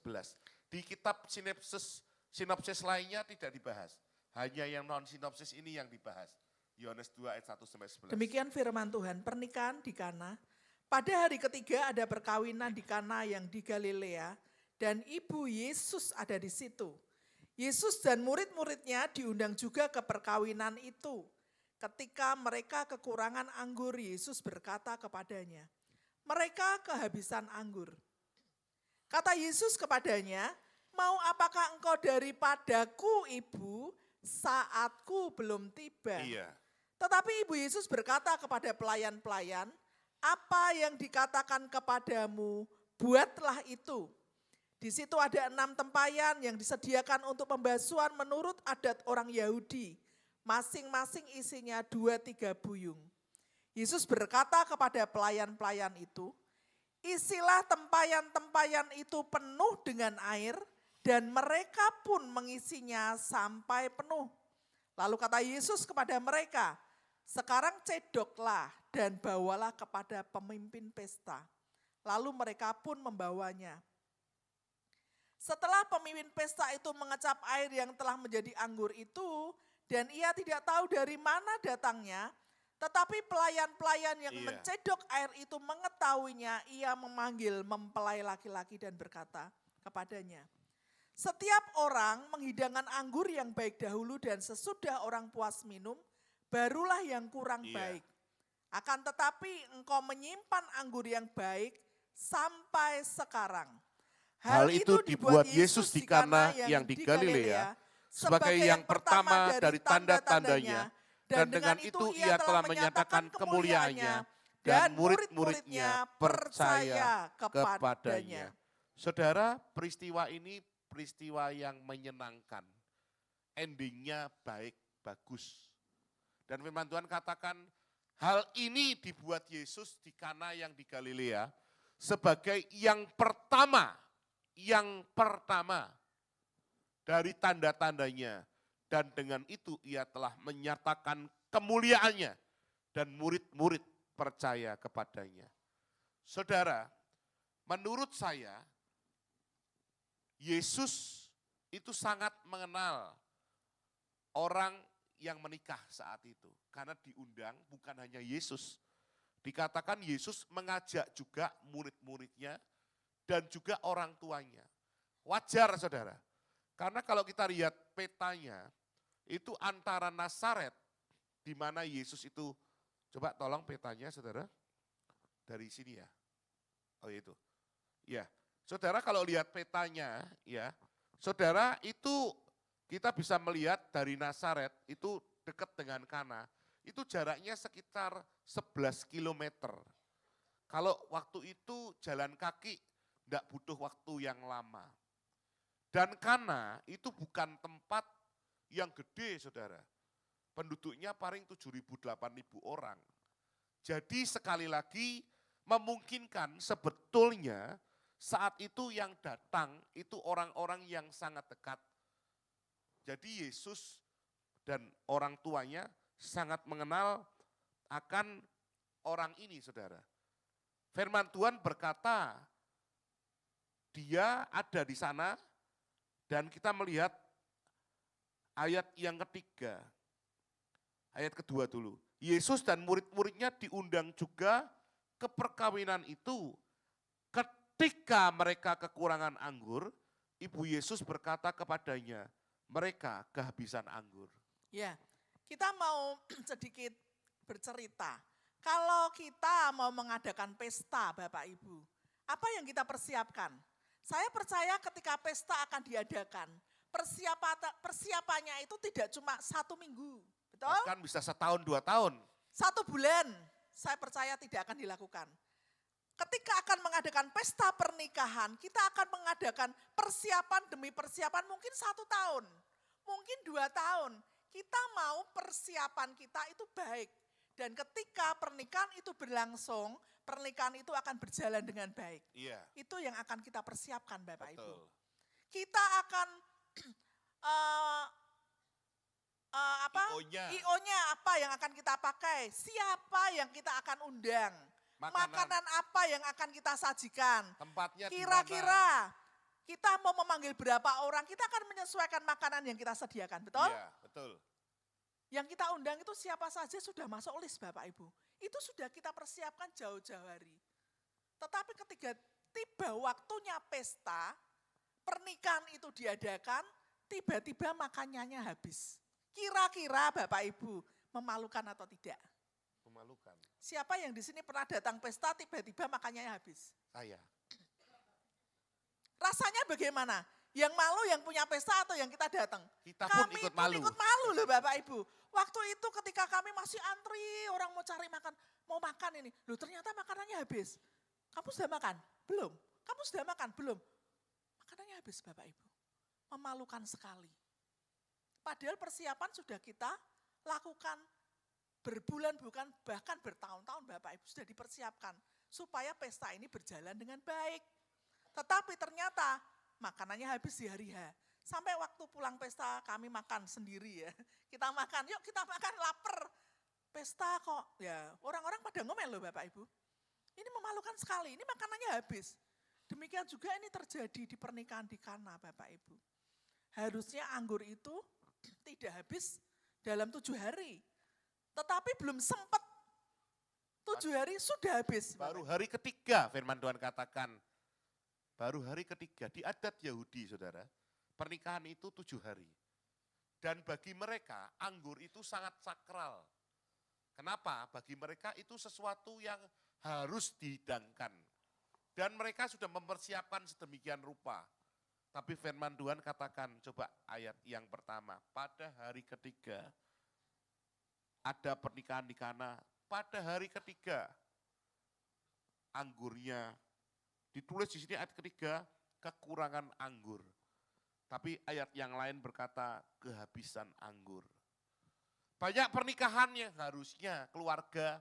Di kitab sinopsis lainnya tidak dibahas. Hanya yang non sinopsis ini yang dibahas. Yohanes 2 ayat 1-11. Demikian firman Tuhan, pernikahan di Kana. Pada hari ketiga ada perkawinan di Kana yang di Galilea dan ibu Yesus ada di situ. Yesus dan murid-muridnya diundang juga ke perkawinan itu. Ketika mereka kekurangan anggur, Yesus berkata kepadanya, mereka kehabisan anggur. Kata Yesus kepadanya, mau apakah engkau daripadaku ibu, saatku belum tiba. Iya. Tetapi ibu Yesus berkata kepada pelayan-pelayan, apa yang dikatakan kepadamu, buatlah itu. Di situ ada 6 tempayan yang disediakan untuk pembasuhan menurut adat orang Yahudi. Masing-masing isinya 2-3 buyung. Yesus berkata kepada pelayan-pelayan itu, isilah tempayan-tempayan itu penuh dengan air, dan mereka pun mengisinya sampai penuh. Lalu kata Yesus kepada mereka, sekarang cedoklah dan bawalah kepada pemimpin pesta. Lalu mereka pun membawanya. Setelah pemimpin pesta itu mengecap air yang telah menjadi anggur itu, dan ia tidak tahu dari mana datangnya, tetapi pelayan-pelayan yang mencedok air itu mengetahuinya, ia memanggil mempelai laki-laki dan berkata kepadanya, setiap orang menghidangkan anggur yang baik dahulu dan sesudah orang puas minum, barulah yang kurang baik. Akan tetapi engkau menyimpan anggur yang baik sampai sekarang. Hal itu dibuat Yesus di Kana yang di Galilea sebagai yang pertama dari tanda-tandanya, dan dengan itu ia telah menyatakan kemuliaannya, dan murid-muridnya percaya kepadanya. Saudara, peristiwa ini peristiwa yang menyenangkan. Endingnya baik, bagus. Dan firman Tuhan katakan, hal ini dibuat Yesus di Kana yang di Galilea sebagai yang pertama dari tanda-tandanya. Dan dengan itu ia telah menyatakan kemuliaannya dan murid-murid percaya kepadanya. Saudara, menurut saya Yesus itu sangat mengenal orang yang menikah saat itu. Karena diundang bukan hanya Yesus. Dikatakan Yesus mengajak juga murid-muridnya dan juga orang tuanya. Wajar saudara. Karena kalau kita lihat petanya, itu antara Nazaret, di mana Yesus itu, coba tolong petanya saudara, dari sini ya. Oh itu, ya. Saudara kalau lihat petanya, ya, saudara itu kita bisa melihat dari Nazaret, itu dekat dengan Kana, itu jaraknya sekitar 11 kilometer. Kalau waktu itu jalan kaki, tidak butuh waktu yang lama. Dan Kana itu bukan tempat yang gede saudara. Penduduknya paling 7.000-8.000 orang. Jadi sekali lagi memungkinkan sebetulnya saat itu yang datang itu orang-orang yang sangat dekat. Jadi Yesus dan orang tuanya sangat mengenal akan orang ini saudara. Firman Tuhan berkata, dia ada di sana. Dan kita melihat ayat yang ketiga, ayat kedua dulu. Yesus dan murid-muridnya diundang juga ke perkawinan itu. Ketika mereka kekurangan anggur, Ibu Yesus berkata kepadanya, mereka kehabisan anggur. Ya, kita mau sedikit bercerita. Kalau kita mau mengadakan pesta Bapak Ibu, apa yang kita persiapkan? Saya percaya ketika pesta akan diadakan, persiapannya itu tidak cuma 1 minggu, betul? Bahkan bisa 1 tahun, 2 tahun. 1 bulan, saya percaya tidak akan dilakukan. Ketika akan mengadakan pesta pernikahan, kita akan mengadakan persiapan demi persiapan mungkin 1 tahun, mungkin 2 tahun. Kita mau persiapan kita itu baik. Dan ketika pernikahan itu berlangsung, pernikahan itu akan berjalan dengan baik. Iya. Itu yang akan kita persiapkan Bapak Ibu. Betul. Kita akan IO-nya apa yang akan kita pakai, siapa yang kita akan undang, makanan apa yang akan kita sajikan. Tempatnya di mana? Kira-kira kita mau memanggil berapa orang, kita akan menyesuaikan makanan yang kita sediakan, betul? Iya, betul. Yang kita undang itu siapa saja sudah masuk list Bapak Ibu. Itu sudah kita persiapkan jauh-jauh hari. Tetapi ketika tiba waktunya pesta, pernikahan itu diadakan, tiba-tiba makanannya habis. Kira-kira Bapak Ibu memalukan atau tidak? Memalukan. Siapa yang di sini pernah datang pesta tiba-tiba makanannya habis? Saya. Rasanya bagaimana? Yang malu yang punya pesta atau yang kita datang? Kita pun Kami ikut pun malu. ikut malu loh Bapak Ibu. Waktu itu ketika kami masih antri, orang mau cari makan, mau makan ini. Loh ternyata makanannya habis. Kamu sudah makan? Belum. Kamu sudah makan? Belum. Makanannya habis Bapak Ibu. Memalukan sekali. Padahal persiapan sudah kita lakukan berbulan bukan bahkan bertahun-tahun Bapak Ibu sudah dipersiapkan. Supaya pesta ini berjalan dengan baik. Tetapi ternyata makanannya habis di hari H. Sampai waktu pulang pesta kami makan sendiri ya. Kita makan, yuk kita makan lapar. Pesta kok, ya orang-orang pada ngomel loh Bapak Ibu. Ini memalukan sekali, ini makanannya habis. Demikian juga ini terjadi di pernikahan di Kana Bapak Ibu. Harusnya anggur itu tidak habis dalam 7 hari. Tetapi belum sempat 7 hari sudah habis. Baru hari ketiga firman Tuhan katakan. Baru hari ketiga, di adat Yahudi saudara, pernikahan itu 7 hari. Dan bagi mereka anggur itu sangat sakral. Kenapa? Bagi mereka itu sesuatu yang harus dihidangkan. Dan mereka sudah mempersiapkan sedemikian rupa. Tapi firman Tuhan katakan, coba ayat yang pertama, pada hari ketiga ada pernikahan di Kana. Pada hari ketiga anggurnya, ditulis di sini ayat ketiga, kekurangan anggur. Tapi ayat yang lain berkata kehabisan anggur. Banyak pernikahan yang harusnya keluarga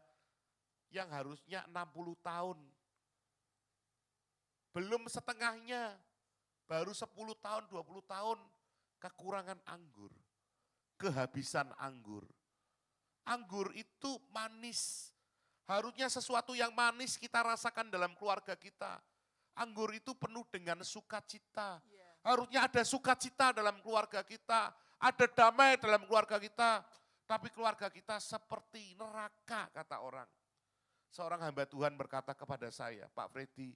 yang harusnya 60 tahun. Belum setengahnya, baru 10 tahun, 20 tahun kekurangan anggur. Kehabisan anggur. Anggur itu manis. Harusnya sesuatu yang manis kita rasakan dalam keluarga kita. Anggur itu penuh dengan sukacita. Harusnya ada sukacita dalam keluarga kita. Ada damai dalam keluarga kita. Tapi keluarga kita seperti neraka, kata orang. Seorang hamba Tuhan berkata kepada saya, Pak Freddy,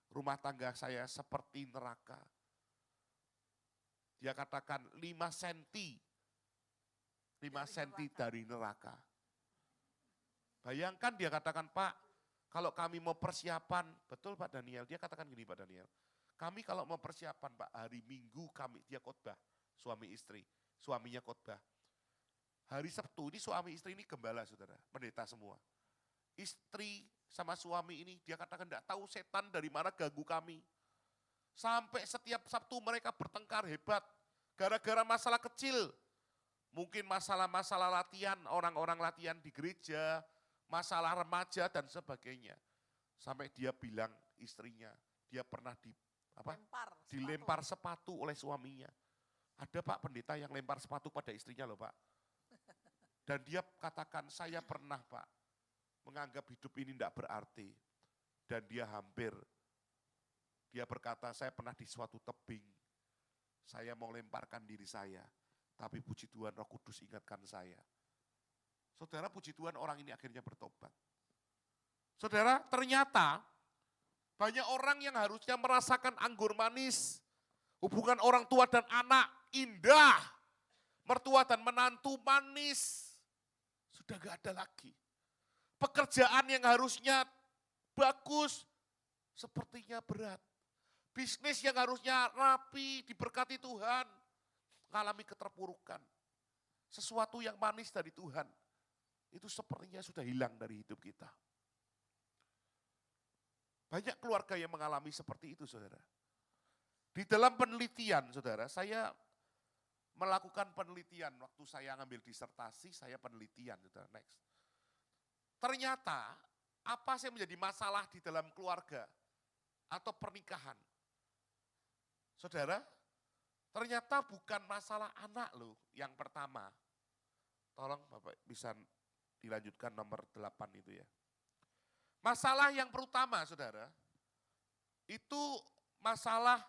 rumah tangga saya seperti neraka. Dia katakan 5 senti. 5 senti dari neraka. Bayangkan dia katakan, Pak, kalau kami mau persiapan, betul Pak Daniel, dia katakan gini Pak Daniel, kami kalau mau persiapan Pak, hari Minggu dia khotbah, suami istri, suaminya khotbah. Hari Sabtu ini suami istri ini gembala saudara, pendeta semua. Istri sama suami ini dia katakan tidak tahu setan dari mana ganggu kami. Sampai setiap Sabtu mereka bertengkar hebat, gara-gara masalah kecil. Mungkin masalah-masalah latihan, orang-orang latihan di gereja, masalah remaja dan sebagainya. Sampai dia bilang istrinya, dia pernah dilempar sepatu oleh suaminya. Ada Pak pendeta yang lempar sepatu pada istrinya loh Pak. Dan dia katakan, saya pernah Pak, menganggap hidup ini tidak berarti. Dan dia berkata, saya pernah di suatu tebing, saya mau lemparkan diri saya. Tapi puji Tuhan Roh Kudus ingatkan saya. Saudara, puji Tuhan orang ini akhirnya bertobat. Saudara, ternyata banyak orang yang harusnya merasakan anggur manis. Hubungan orang tua dan anak indah. Mertua dan menantu manis. Sudah gak ada lagi. Pekerjaan yang harusnya bagus, sepertinya berat. Bisnis yang harusnya rapi, diberkati Tuhan, mengalami keterpurukan. Sesuatu yang manis dari Tuhan, itu sepertinya sudah hilang dari hidup kita. Banyak keluarga yang mengalami seperti itu, saudara. Di dalam penelitian, saudara, saya melakukan penelitian. Waktu saya ngambil disertasi, saya penelitian, saudara. Next. Ternyata, apa sih yang menjadi masalah di dalam keluarga atau pernikahan? Saudara, ternyata bukan masalah anak loh yang pertama. Tolong Bapak bisa dilanjutkan nomor 8 itu ya. Masalah yang pertama saudara, itu masalah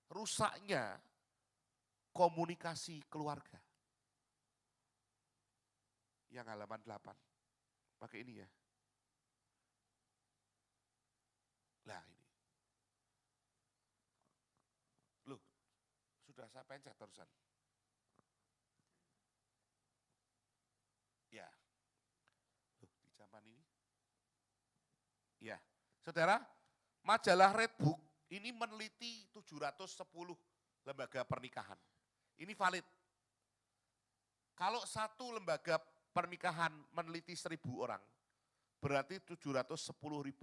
rusaknya komunikasi keluarga. Yang halaman 8, pakai ini ya. Lah ini. Loh, sudah saya pencet terusan. Ya. Loh, di zaman ini. Ya. Saudara, majalah Redbook ini meneliti 710 lembaga pernikahan. Ini valid. Kalau satu lembaga pernikahan meneliti 1.000 orang, berarti 710.000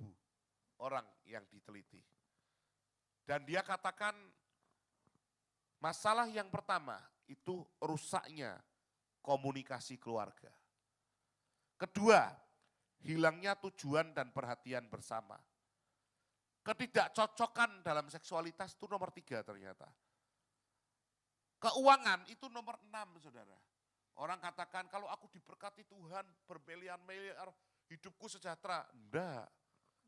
orang yang diteliti. Dan dia katakan masalah yang pertama itu rusaknya komunikasi keluarga. Kedua, hilangnya tujuan dan perhatian bersama. Ketidakcocokan dalam seksualitas itu nomor 3 ternyata. Keuangan itu nomor 6 saudara. Orang katakan kalau aku diberkati Tuhan bermiliar-miliar hidupku sejahtera. Enggak,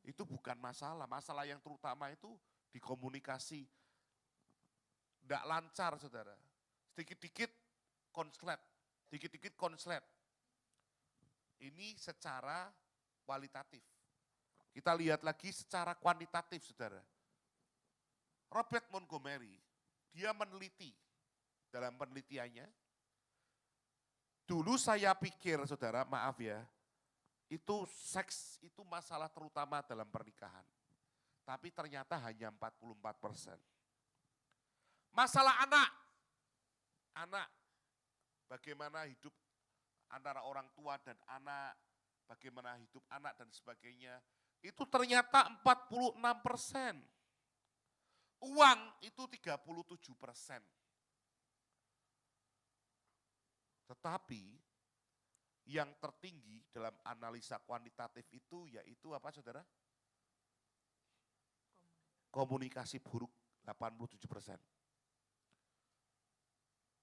itu bukan masalah. Masalah yang terutama itu di komunikasi. Enggak lancar saudara. Sedikit-dikit konslet, dikit-dikit konslet. Ini secara kualitatif. Kita lihat lagi secara kuantitatif saudara. Robert Montgomery, dia meneliti dalam penelitiannya. Dulu saya pikir saudara, maaf ya, itu seks itu masalah terutama dalam pernikahan. Tapi ternyata hanya 44%. Masalah anak. Anak, bagaimana hidup antara orang tua dan anak, bagaimana hidup anak dan sebagainya. Itu ternyata 46%. Uang itu 37%. Tetapi yang tertinggi dalam analisa kuantitatif itu yaitu apa saudara? Komunikasi buruk 87%.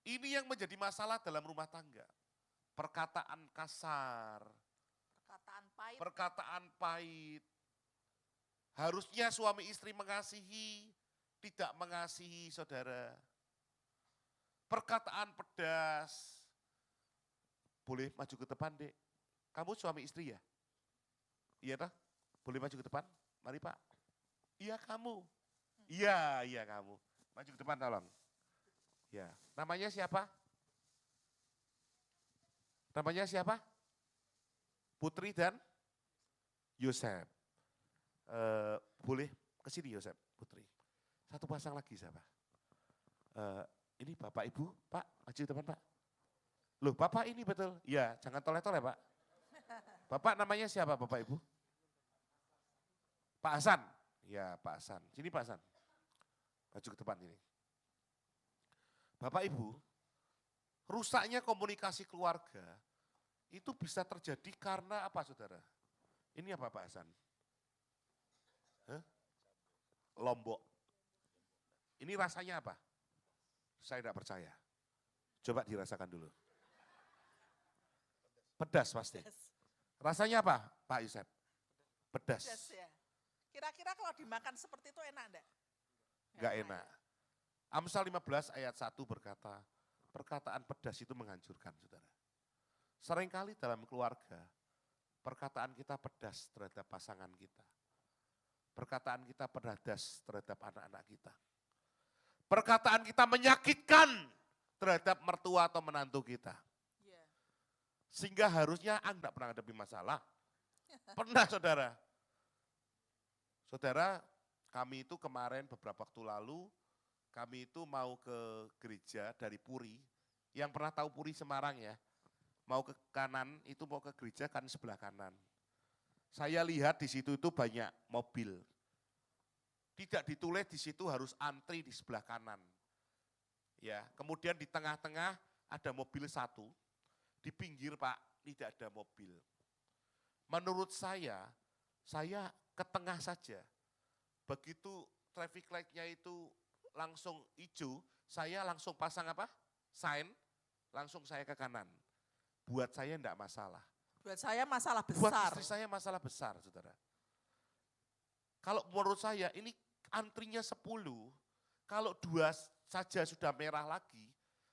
Ini yang menjadi masalah dalam rumah tangga. Perkataan kasar, Perkataan pahit. perkataan pahit. Harusnya suami istri mengasihi, tidak mengasihi saudara. Perkataan pedas. Boleh maju ke depan, Dek. Kamu suami istri ya? Iya toh? Boleh maju ke depan? Mari Pak. Iya kamu. Iya kamu. Maju ke depan tolong. Ya, namanya siapa? Namanya siapa? Putri dan Yosef. Boleh ke sini Yosef, Putri. Satu pasang lagi siapa? Ini Bapak Ibu, Pak, maju ke depan Pak. Loh Bapak ini betul? Ya, jangan toleh-toleh Pak. Bapak namanya siapa Bapak Ibu? Pak Hasan. Ya Pak Hasan, sini Pak Hasan. Maju ke depan ini. Bapak Ibu, rusaknya komunikasi keluarga itu bisa terjadi karena apa saudara? Ini apa Pak Hasan? Hah? Lombok. Ini rasanya apa? Saya tidak percaya. Coba dirasakan dulu. Pedas pasti. Rasanya apa Pak Yusef? Pedas. Pedas ya. Kira-kira kalau dimakan seperti itu enak enggak? Enggak enak. Amsal 15 ayat 1 berkata, perkataan pedas itu menghancurkan saudara. Seringkali dalam keluarga, perkataan kita pedas terhadap pasangan kita. Perkataan kita pedas terhadap anak-anak kita. Perkataan kita menyakitkan terhadap mertua atau menantu kita. Iya. Sehingga harusnya Anda pernah hadapi masalah. Pernah saudara. Saudara, kami itu kemarin beberapa waktu lalu, kami itu mau ke gereja dari Puri. Yang pernah tahu Puri Semarang ya, mau ke kanan, itu mau ke gereja kan sebelah kanan. Saya lihat di situ itu banyak mobil. Tidak ditulis di situ harus antri di sebelah kanan. Ya, kemudian di tengah-tengah ada mobil satu, di pinggir Pak tidak ada mobil. Menurut saya ke tengah saja. Begitu traffic light-nya itu langsung hijau, saya langsung pasang apa? Sign, langsung saya ke kanan. Buat saya enggak masalah. Buat saya masalah Buat besar. istri saya masalah besar, saudara. Kalau menurut saya ini antrinya 10, kalau 2 saja sudah merah lagi,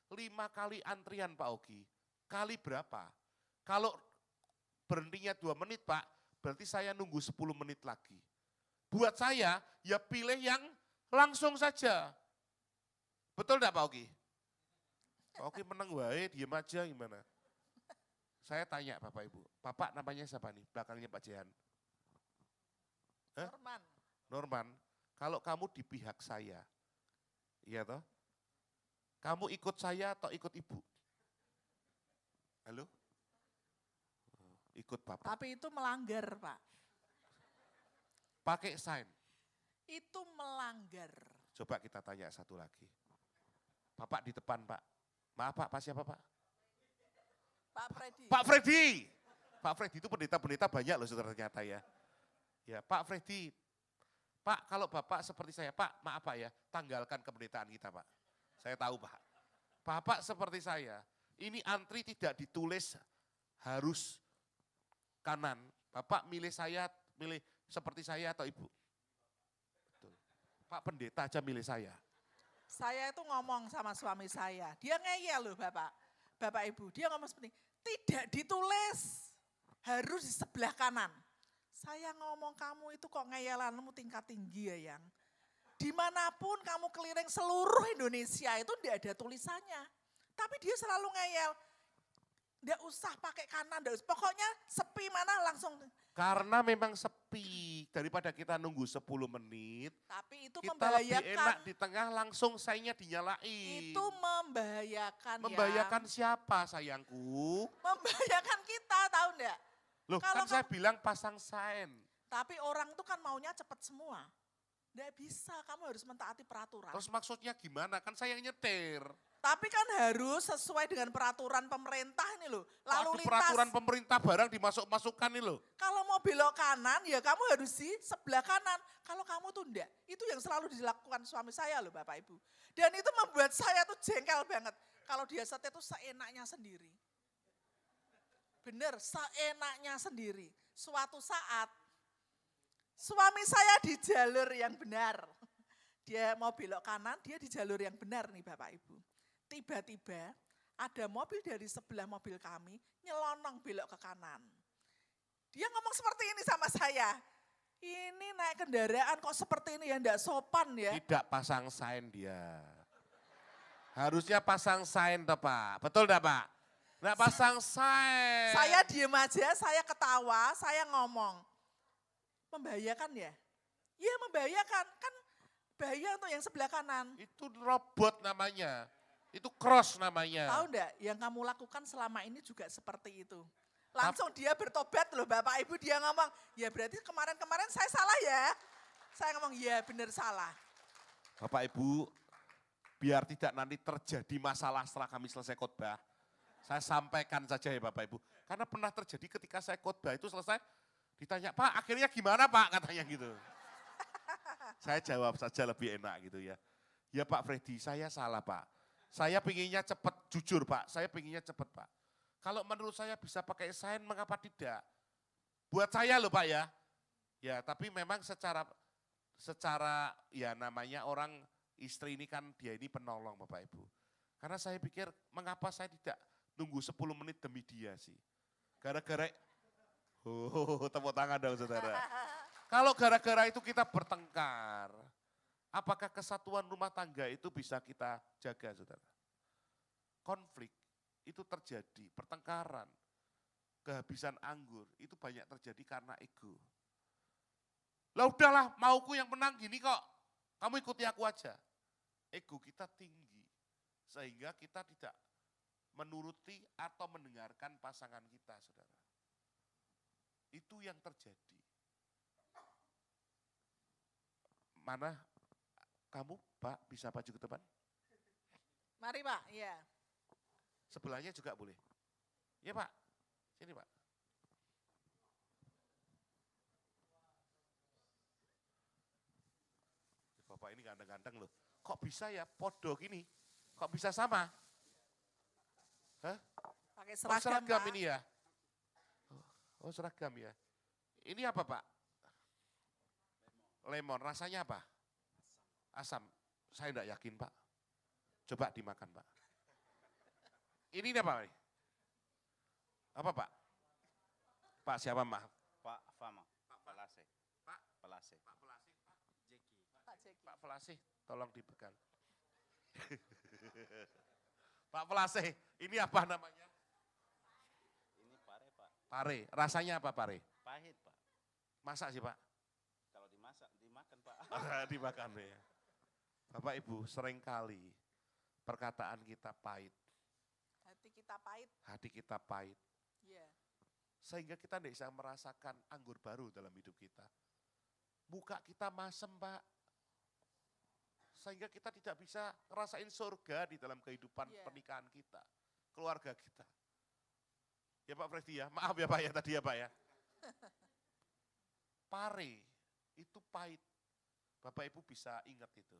5 kali antrian Pak Ogi. Kali berapa? Kalau berhentinya 2 menit Pak, berarti saya nunggu 10 menit lagi. Buat saya, ya pilih yang langsung saja. Betul enggak Pak Ogi? Pak Ogi menang wae, diem aja gimana? Saya tanya Bapak Ibu, Bapak namanya siapa nih? Belakangnya Pak Jehan. Hah? Norman. Norman, kalau kamu di pihak saya, iya toh? Kamu ikut saya atau ikut ibu? Halo? Ikut Bapak. Tapi itu melanggar Pak. Pakai sign. Itu melanggar. Coba kita tanya satu lagi. Bapak di depan Pak. Maaf Pak, Pak siapa Pak? Pak Freddy. Pak Freddy. Pak Freddy itu pendeta-pendeta banyak loh saudara ternyata ya. Ya Pak Freddy. Pak kalau Bapak seperti saya, Pak maaf Pak ya, tanggalkan kependetaan kita Pak. Saya tahu Pak. Bapak seperti saya, ini antri tidak ditulis harus kanan. Bapak milih saya, milih seperti saya atau ibu? Betul. Pak pendeta aja milih saya. Saya itu ngomong sama suami saya. Dia ngeyel loh Bapak. Bapak Ibu, dia ngomong seperti ini, tidak ditulis. Harus di sebelah kanan. Saya ngomong kamu itu kok ngeyelanmu tingkat tinggi ya yang. Dimanapun kamu keliling seluruh Indonesia itu tidak ada tulisannya. Tapi dia selalu ngeyel. Nggak usah pakai kanan, nggak usah. Pokoknya sepi mana langsung. Karena memang sepi, daripada kita nunggu 10 menit, Tapi itu kita lebih enak membahayakan. di tengah langsung sayangnya dinyalain. Itu membahayakan ya. Membahayakan siapa sayangku? Membahayakan kita, tahu enggak? Loh Kalau kan saya bilang pasang sign. Tapi orang tuh kan maunya cepat semua. Nggak bisa, kamu harus mentaati peraturan. Terus maksudnya gimana? Kan saya yang nyetir. Tapi kan harus sesuai dengan peraturan pemerintah ini loh. Kok Lalu ada lintas. peraturan pemerintah barang dimasuk-masukkan nih loh. Kalau mau belok kanan ya kamu harus di sebelah kanan. Kalau kamu tuh enggak. Itu yang selalu dilakukan suami saya loh Bapak Ibu. Dan itu membuat saya tuh jengkel banget. Kalau dia setir tuh seenaknya sendiri. Bener, seenaknya sendiri. Suatu saat suami saya di jalur yang benar. Dia mau belok kanan, dia di jalur yang benar nih Bapak Ibu. Tiba-tiba ada mobil dari sebelah mobil kami nyelonong belok ke kanan. Dia ngomong seperti ini sama saya. Ini naik kendaraan kok seperti ini ya, enggak sopan ya. Tidak pasang sign dia. Harusnya pasang sign toh Pak. Betul enggak Pak? Enggak pasang sign. Saya diem aja, saya ketawa, saya ngomong. Membahayakan ya? Iya membahayakan, kan bahaya untuk yang sebelah kanan. Itu robot namanya. Itu cross namanya. Tahu enggak, yang kamu lakukan selama ini juga seperti itu. Langsung dia bertobat loh Bapak Ibu, dia ngomong, ya berarti kemarin-kemarin saya salah ya. Saya ngomong, ya benar salah. Bapak Ibu, biar tidak nanti terjadi masalah setelah kami selesai khotbah. Saya sampaikan saja ya Bapak Ibu. Karena pernah terjadi ketika saya khotbah itu selesai, ditanya, Pak akhirnya gimana Pak? Katanya gitu. Saya jawab saja lebih enak gitu ya. Ya Pak Freddy, saya salah Pak. Saya pinginnya cepat, jujur Pak, saya pinginnya cepat Pak. Kalau menurut saya bisa pakai sign, mengapa tidak? Buat saya loh Pak ya. Ya tapi memang secara ya namanya orang istri ini kan dia ini penolong Bapak Ibu. Karena saya pikir mengapa saya tidak nunggu 10 menit demi dia sih. Gara-gara, tepuk tangan dong saudara. Kalau gara-gara itu kita bertengkar, apakah kesatuan rumah tangga itu bisa kita jaga saudara? Konflik itu terjadi, pertengkaran, kehabisan anggur, itu banyak terjadi karena ego. Lah udahlah, mauku yang menang gini kok, kamu ikuti aku aja. Ego kita tinggi, sehingga kita tidak menuruti atau mendengarkan pasangan kita, saudara. Itu yang terjadi. Mana kamu, Pak, bisa maju ke depan? Mari Pak, iya. Sebelahnya juga boleh. Ya Pak, sini Pak. Bapak ini ganteng-ganteng loh. Kok bisa ya podo gini? Kok bisa sama? Hah? Pakai Oh, seragam, seragam Pak. ini ya? Oh seragam ya. Ini apa Pak? Lemon, rasanya apa? Asam. Saya enggak yakin Pak. Coba dimakan Pak. Ini apa? Apa Pak? Pak siapa Pak? Pak Fama, Pak Pelase. Pak Pelase. Pak Pelasih, Pak Jeki. Pak Jeki. Pak Pelasih, tolong dipegang. Pak Pelasih, ini apa namanya? Ini pare Pak. Pare, rasanya apa pare? Pahit Pak. Masak sih Pak? Kalau dimasak, dimakan Pak. Dimakan ya. Bapak Ibu, seringkali perkataan kita pahit, Hati kita pahit. hati kita pahit. Iya. Sehingga kita tidak bisa merasakan anggur baru dalam hidup kita. Muka kita masem Pak. Sehingga kita tidak bisa ngerasain surga di dalam kehidupan Iya. pernikahan kita, keluarga kita. Ya Pak Freddy ya, maaf ya Pak ya tadi ya Pak ya. Pare itu pahit. Bapak Ibu bisa ingat itu.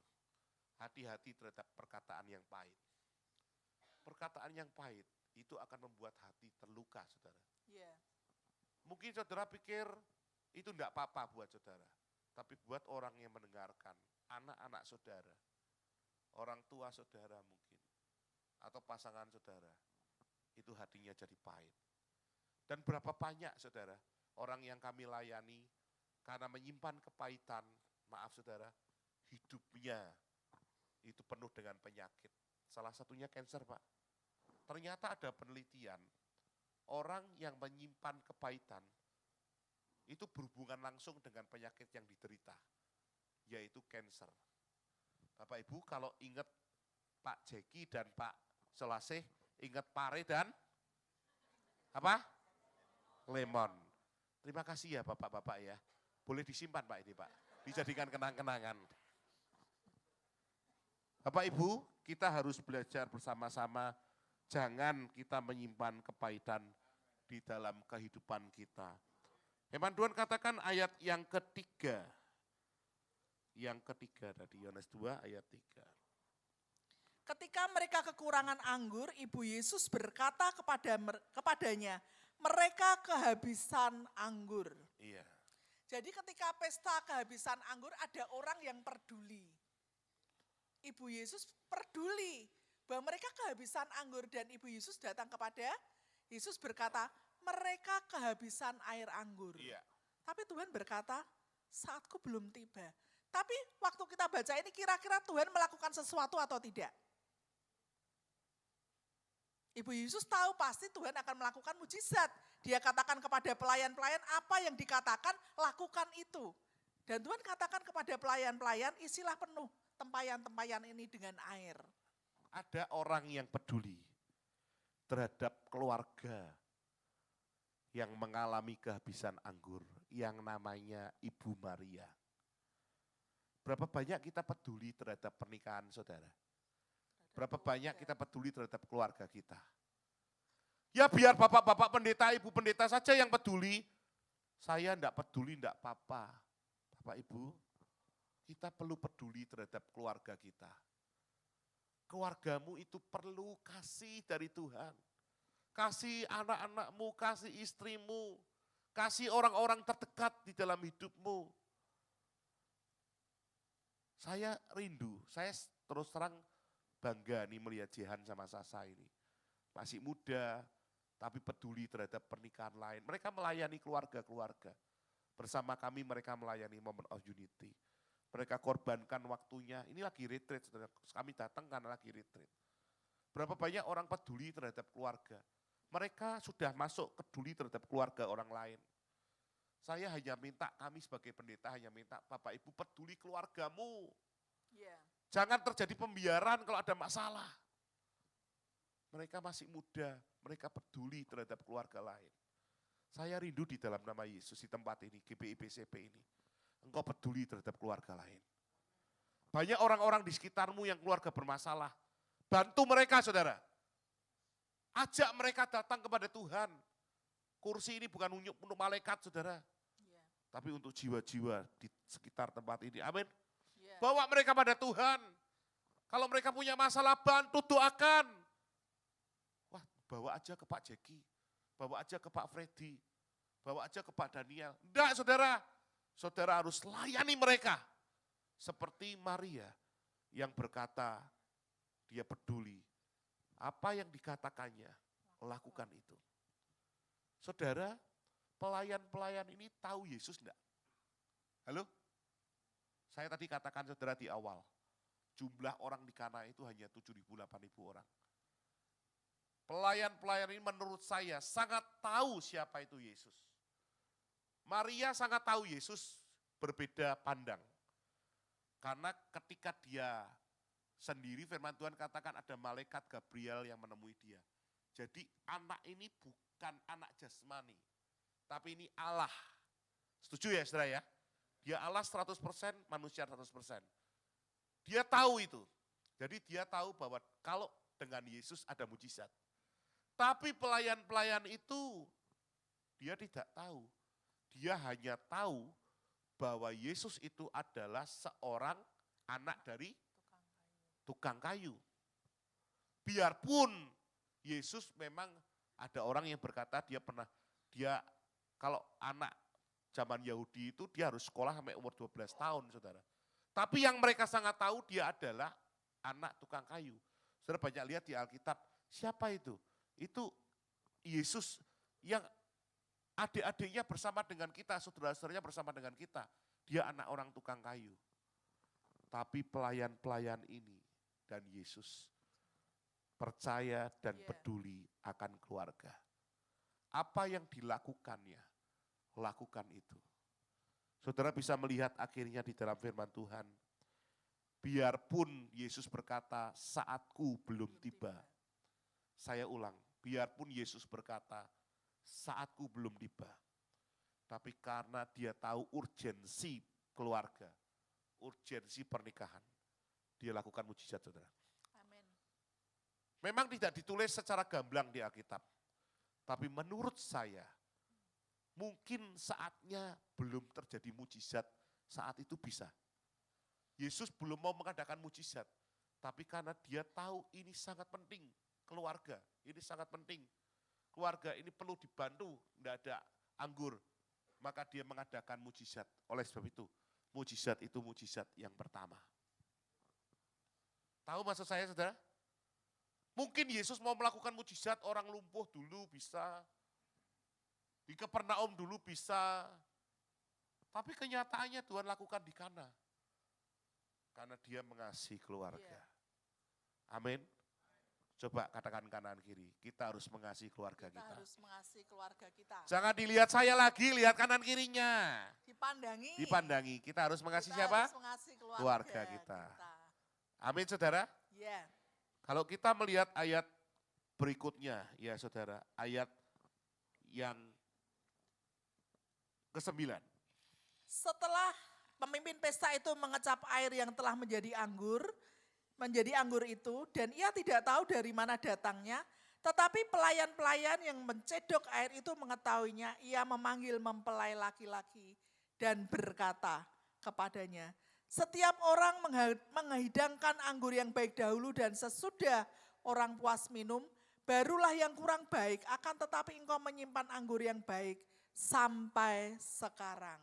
Hati-hati terhadap perkataan yang pahit. Perkataan yang pahit itu akan membuat hati terluka saudara. Iya. Mungkin saudara pikir itu enggak apa-apa buat saudara. Tapi buat orang yang mendengarkan, anak-anak saudara, orang tua saudara mungkin, atau pasangan saudara, itu hatinya jadi pahit. Dan berapa banyak saudara, orang yang kami layani, karena menyimpan kepahitan, maaf saudara, hidupnya itu penuh dengan penyakit. Salah satunya kanker Pak. Ternyata ada penelitian orang yang menyimpan kepahitan itu berhubungan langsung dengan penyakit yang diderita, yaitu cancer. Bapak Ibu kalau ingat Pak Jeki dan Pak Selasih, ingat pare dan apa? Lemon. Terima kasih ya Bapak-Bapak ya. Boleh disimpan Pak ini Pak, dijadikan kenang-kenangan. Bapak Ibu, kita harus belajar bersama-sama, jangan kita menyimpan kepahitan di dalam kehidupan kita. Firman Tuhan katakan ayat yang ketiga. Yang ketiga tadi, Yohanes 2 ayat 3. Ketika mereka kekurangan anggur, Ibu Yesus berkata kepadanya, mereka kehabisan anggur. Iya. Jadi ketika pesta kehabisan anggur ada orang yang peduli. Ibu Yesus peduli bahwa mereka kehabisan anggur dan Ibu Yesus datang kepada Yesus berkata, mereka kehabisan air anggur. Iya. Tapi Tuhan berkata, saatku belum tiba. Tapi waktu kita baca ini kira-kira Tuhan melakukan sesuatu atau tidak? Ibu Yesus tahu pasti Tuhan akan melakukan mujizat. Dia katakan kepada pelayan-pelayan apa yang dikatakan, lakukan itu. Dan Tuhan katakan kepada pelayan-pelayan, isilah penuh tempayan-tempayan ini dengan air. Ada orang yang peduli terhadap keluarga yang mengalami kehabisan anggur, yang namanya Ibu Maria. Berapa banyak kita peduli terhadap pernikahan saudara? Berapa banyak kita peduli terhadap keluarga kita? Ya biar bapak-bapak pendeta, ibu pendeta saja yang peduli. Saya enggak peduli, enggak apa-apa. Bapak ibu, kita perlu peduli terhadap keluarga kita. Keluargamu itu perlu kasih dari Tuhan. Kasih anak-anakmu, kasih istrimu, kasih orang-orang terdekat di dalam hidupmu. Saya rindu, saya terus terang bangga nih melihat Jehan sama Sasa ini. Masih muda, tapi peduli terhadap pernikahan lain. Mereka melayani keluarga-keluarga. Bersama kami mereka melayani Moment of Unity. Mereka korbankan waktunya, ini lagi retreat, kami datang karena lagi retreat. Berapa banyak orang peduli terhadap keluarga. Mereka sudah masuk peduli terhadap keluarga orang lain. Saya hanya minta, kami sebagai pendeta hanya minta, Bapak Ibu peduli keluargamu. Yeah. Jangan terjadi pembiaran kalau ada masalah. Mereka masih muda, mereka peduli terhadap keluarga lain. Saya rindu di dalam nama Yesus di tempat ini, GBI BCP ini. Engkau peduli terhadap keluarga lain. Banyak orang-orang di sekitarmu yang keluarga bermasalah. Bantu mereka saudara. Ajak mereka datang kepada Tuhan. Kursi ini bukan untuk malaikat saudara. Yeah. Tapi untuk jiwa-jiwa di sekitar tempat ini. Amin. Yeah. Bawa mereka pada Tuhan. Kalau mereka punya masalah, bantu doakan. Wah, bawa aja ke Pak Jeki. Bawa aja ke Pak Freddy. Bawa aja ke Pak Daniel. Enggak saudara. Saudara harus layani mereka. Seperti Maria yang berkata, dia peduli. Apa yang dikatakannya, lakukan itu. Saudara, pelayan-pelayan ini tahu Yesus enggak? Halo? Saya tadi katakan saudara di awal, jumlah orang di Kana itu hanya 7.000, 8.000 orang. Pelayan-pelayan ini menurut saya sangat tahu siapa itu Yesus. Maria sangat tahu Yesus, berbeda pandang. Karena ketika dia sendiri, firman Tuhan katakan ada malaikat Gabriel yang menemui dia. Jadi anak ini bukan anak jasmani, tapi ini Allah. Setuju ya saudara ya? Dia Allah 100%, manusia 100%. Dia tahu itu. Jadi dia tahu bahwa kalau dengan Yesus ada mujizat. Tapi pelayan-pelayan itu dia tidak tahu. Dia hanya tahu bahwa Yesus itu adalah seorang anak dari tukang kayu. Biarpun Yesus memang ada orang yang berkata dia kalau anak zaman Yahudi itu dia harus sekolah sampai umur 12 tahun saudara. Tapi yang mereka sangat tahu dia adalah anak tukang kayu. Saudara banyak lihat di Alkitab, siapa itu? Itu Yesus yang adik-adiknya bersama dengan kita, saudara-saudaranya bersama dengan kita. Dia anak orang tukang kayu. Tapi pelayan-pelayan ini dan Yesus percaya dan peduli akan keluarga. Apa yang dilakukannya, lakukan itu. Saudara bisa melihat akhirnya di dalam firman Tuhan. Biarpun Yesus berkata, saatku belum tiba. Saya ulang, biarpun Yesus berkata, saatku belum tiba. Tapi karena dia tahu urgensi keluarga, urgensi pernikahan, dia lakukan mujizat, saudara. Amin. Memang tidak ditulis secara gamblang di Alkitab. Tapi menurut saya, mungkin saatnya belum terjadi mujizat, saat itu bisa. Yesus belum mau mengadakan mujizat, tapi karena dia tahu ini sangat penting, keluarga ini sangat penting. Keluarga ini perlu dibantu, tidak ada anggur. Maka dia mengadakan mujizat. Oleh sebab itu, mujizat itu mujizat yang pertama. Tahu maksud saya, saudara? Mungkin Yesus mau melakukan mujizat, orang lumpuh dulu bisa, di Kapernaum dulu bisa, tapi kenyataannya Tuhan lakukan di Kana. Karena dia mengasihi keluarga. Iya. Amin. Coba katakan kanan kiri, kita harus mengasihi keluarga Kita kita. harus mengasihi keluarga kita. Jangan dilihat saya lagi, lihat kanan kirinya. Dipandangi. Dipandangi, kita harus mengasihi Kita siapa? harus mengasihi Keluarga kita. Amin, saudara. Ya. Kalau kita melihat ayat berikutnya, ya saudara, ayat yang ke-9. Setelah pemimpin pesta itu mengecap air yang telah menjadi anggur itu, dan ia tidak tahu dari mana datangnya, tetapi pelayan-pelayan yang mencedok air itu mengetahuinya, ia memanggil mempelai laki-laki dan berkata kepadanya, setiap orang menghidangkan anggur yang baik dahulu dan sesudah orang puas minum, barulah yang kurang baik, akan tetapi engkau menyimpan anggur yang baik sampai sekarang.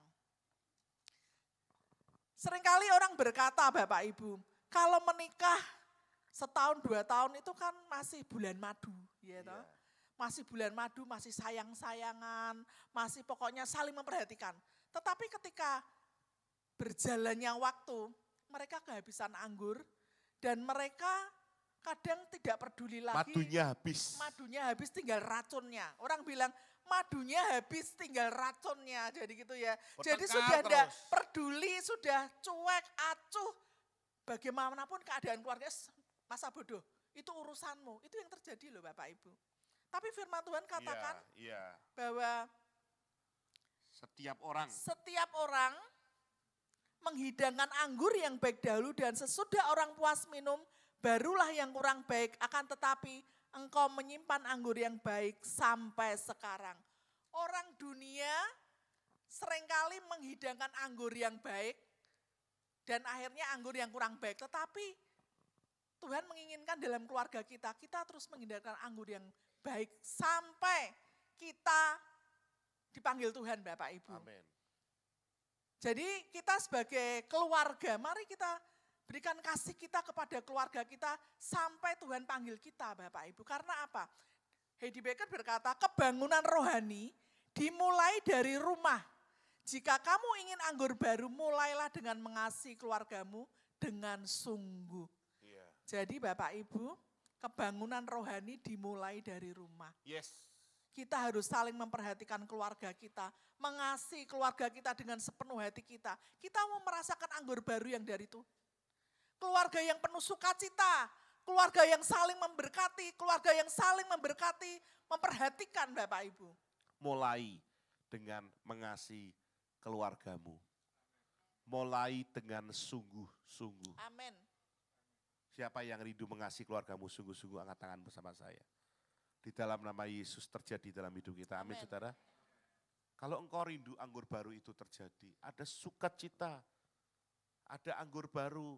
Seringkali orang berkata, Bapak Ibu, kalau menikah setahun 2 tahun itu kan masih bulan madu, ya toh? Masih bulan madu, masih sayang-sayangan, masih pokoknya saling memperhatikan. Tetapi ketika berjalannya waktu, mereka kehabisan anggur dan mereka kadang tidak peduli lagi. Madunya habis. Tinggal racunnya. Orang bilang madunya habis tinggal racunnya, jadi gitu ya. Jadi Bertengkar sudah tidak terus. peduli, sudah cuek, acuh. Bagaimanapun keadaan keluarga, masa bodoh, itu urusanmu. Itu yang terjadi loh Bapak Ibu. Tapi firman Tuhan katakan Iya. bahwa Setiap orang menghidangkan anggur yang baik dahulu dan sesudah orang puas minum, barulah yang kurang baik, akan tetapi engkau menyimpan anggur yang baik sampai sekarang. Orang dunia seringkali menghidangkan anggur yang baik dan akhirnya anggur yang kurang baik. Tetapi Tuhan menginginkan dalam keluarga kita, kita terus menghidangkan anggur yang baik sampai kita dipanggil Tuhan Bapak Ibu. Amin. Jadi kita sebagai keluarga, mari kita berikan kasih kita kepada keluarga kita sampai Tuhan panggil kita Bapak Ibu. Karena apa? Heidi Baker berkata, kebangunan rohani dimulai dari rumah. Jika kamu ingin anggur baru, mulailah dengan mengasihi keluargamu dengan sungguh. Iya. Jadi Bapak Ibu, kebangunan rohani dimulai dari rumah. Yes. Kita harus saling memperhatikan keluarga kita, mengasihi keluarga kita dengan sepenuh hati kita. Kita mau merasakan anggur baru yang dari Tuhan. Keluarga yang penuh sukacita, keluarga yang saling memberkati, keluarga yang saling memberkati, memperhatikan Bapak Ibu. Mulai dengan mengasihi keluargamu. Mulai dengan sungguh-sungguh. Amin. Siapa yang rindu mengasihi keluargamu sungguh-sungguh, angkat tangan bersama saya. Di dalam nama Yesus terjadi dalam hidup kita. Amin, Amin. saudara. Kalau engkau rindu anggur baru itu terjadi, ada sukacita, ada anggur baru,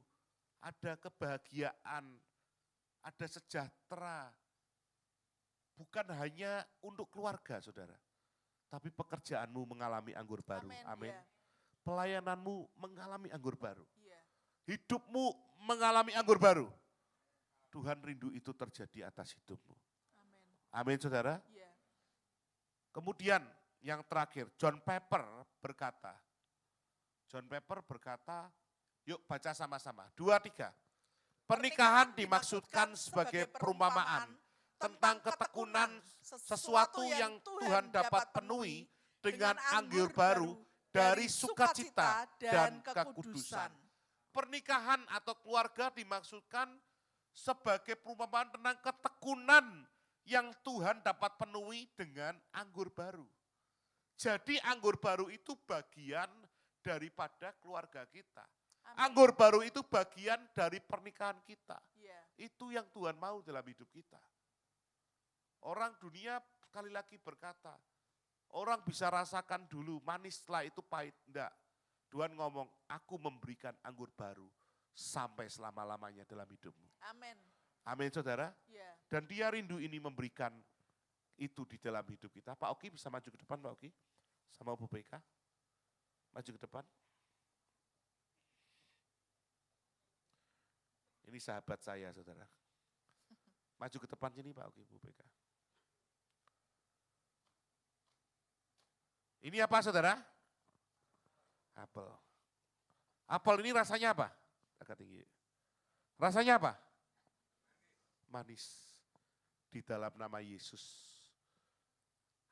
ada kebahagiaan, ada sejahtera. Bukan hanya untuk keluarga, saudara. Tapi pekerjaanmu mengalami anggur baru. Amin. Ya. Pelayananmu mengalami anggur baru. Ya. Hidupmu mengalami anggur baru. Tuhan rindu itu terjadi atas hidupmu. Amin. Amin, saudara. Ya. Kemudian yang terakhir, John Piper berkata, yuk baca sama-sama, 2, 3. Pernikahan dimaksudkan sebagai perumpamaan, tentang ketekunan sesuatu yang Tuhan dapat penuhi dengan anggur baru dari sukacita dan kekudusan. Pernikahan atau keluarga dimaksudkan sebagai perumpamaan tentang ketekunan yang Tuhan dapat penuhi dengan anggur baru. Jadi anggur baru itu bagian daripada keluarga kita. Anggur baru itu bagian dari pernikahan kita. Ya. Itu yang Tuhan mau dalam hidup kita. Orang dunia sekali lagi berkata, orang bisa rasakan dulu manis setelah itu pahit. Enggak. Tuhan ngomong, aku memberikan anggur baru sampai selama-lamanya dalam hidupmu. Amin. Amin saudara. Ya. Dan dia rindu ini memberikan itu di dalam hidup kita. Pak Oki bisa maju ke depan Pak Oki. Sama Bu BK. Maju ke depan. Ini sahabat saya saudara. Maju ke depan sini Pak Oki, Bu BK. Ini apa saudara? Apel. Apel ini rasanya apa? Agak tinggi. Rasanya apa? Manis. Di dalam nama Yesus.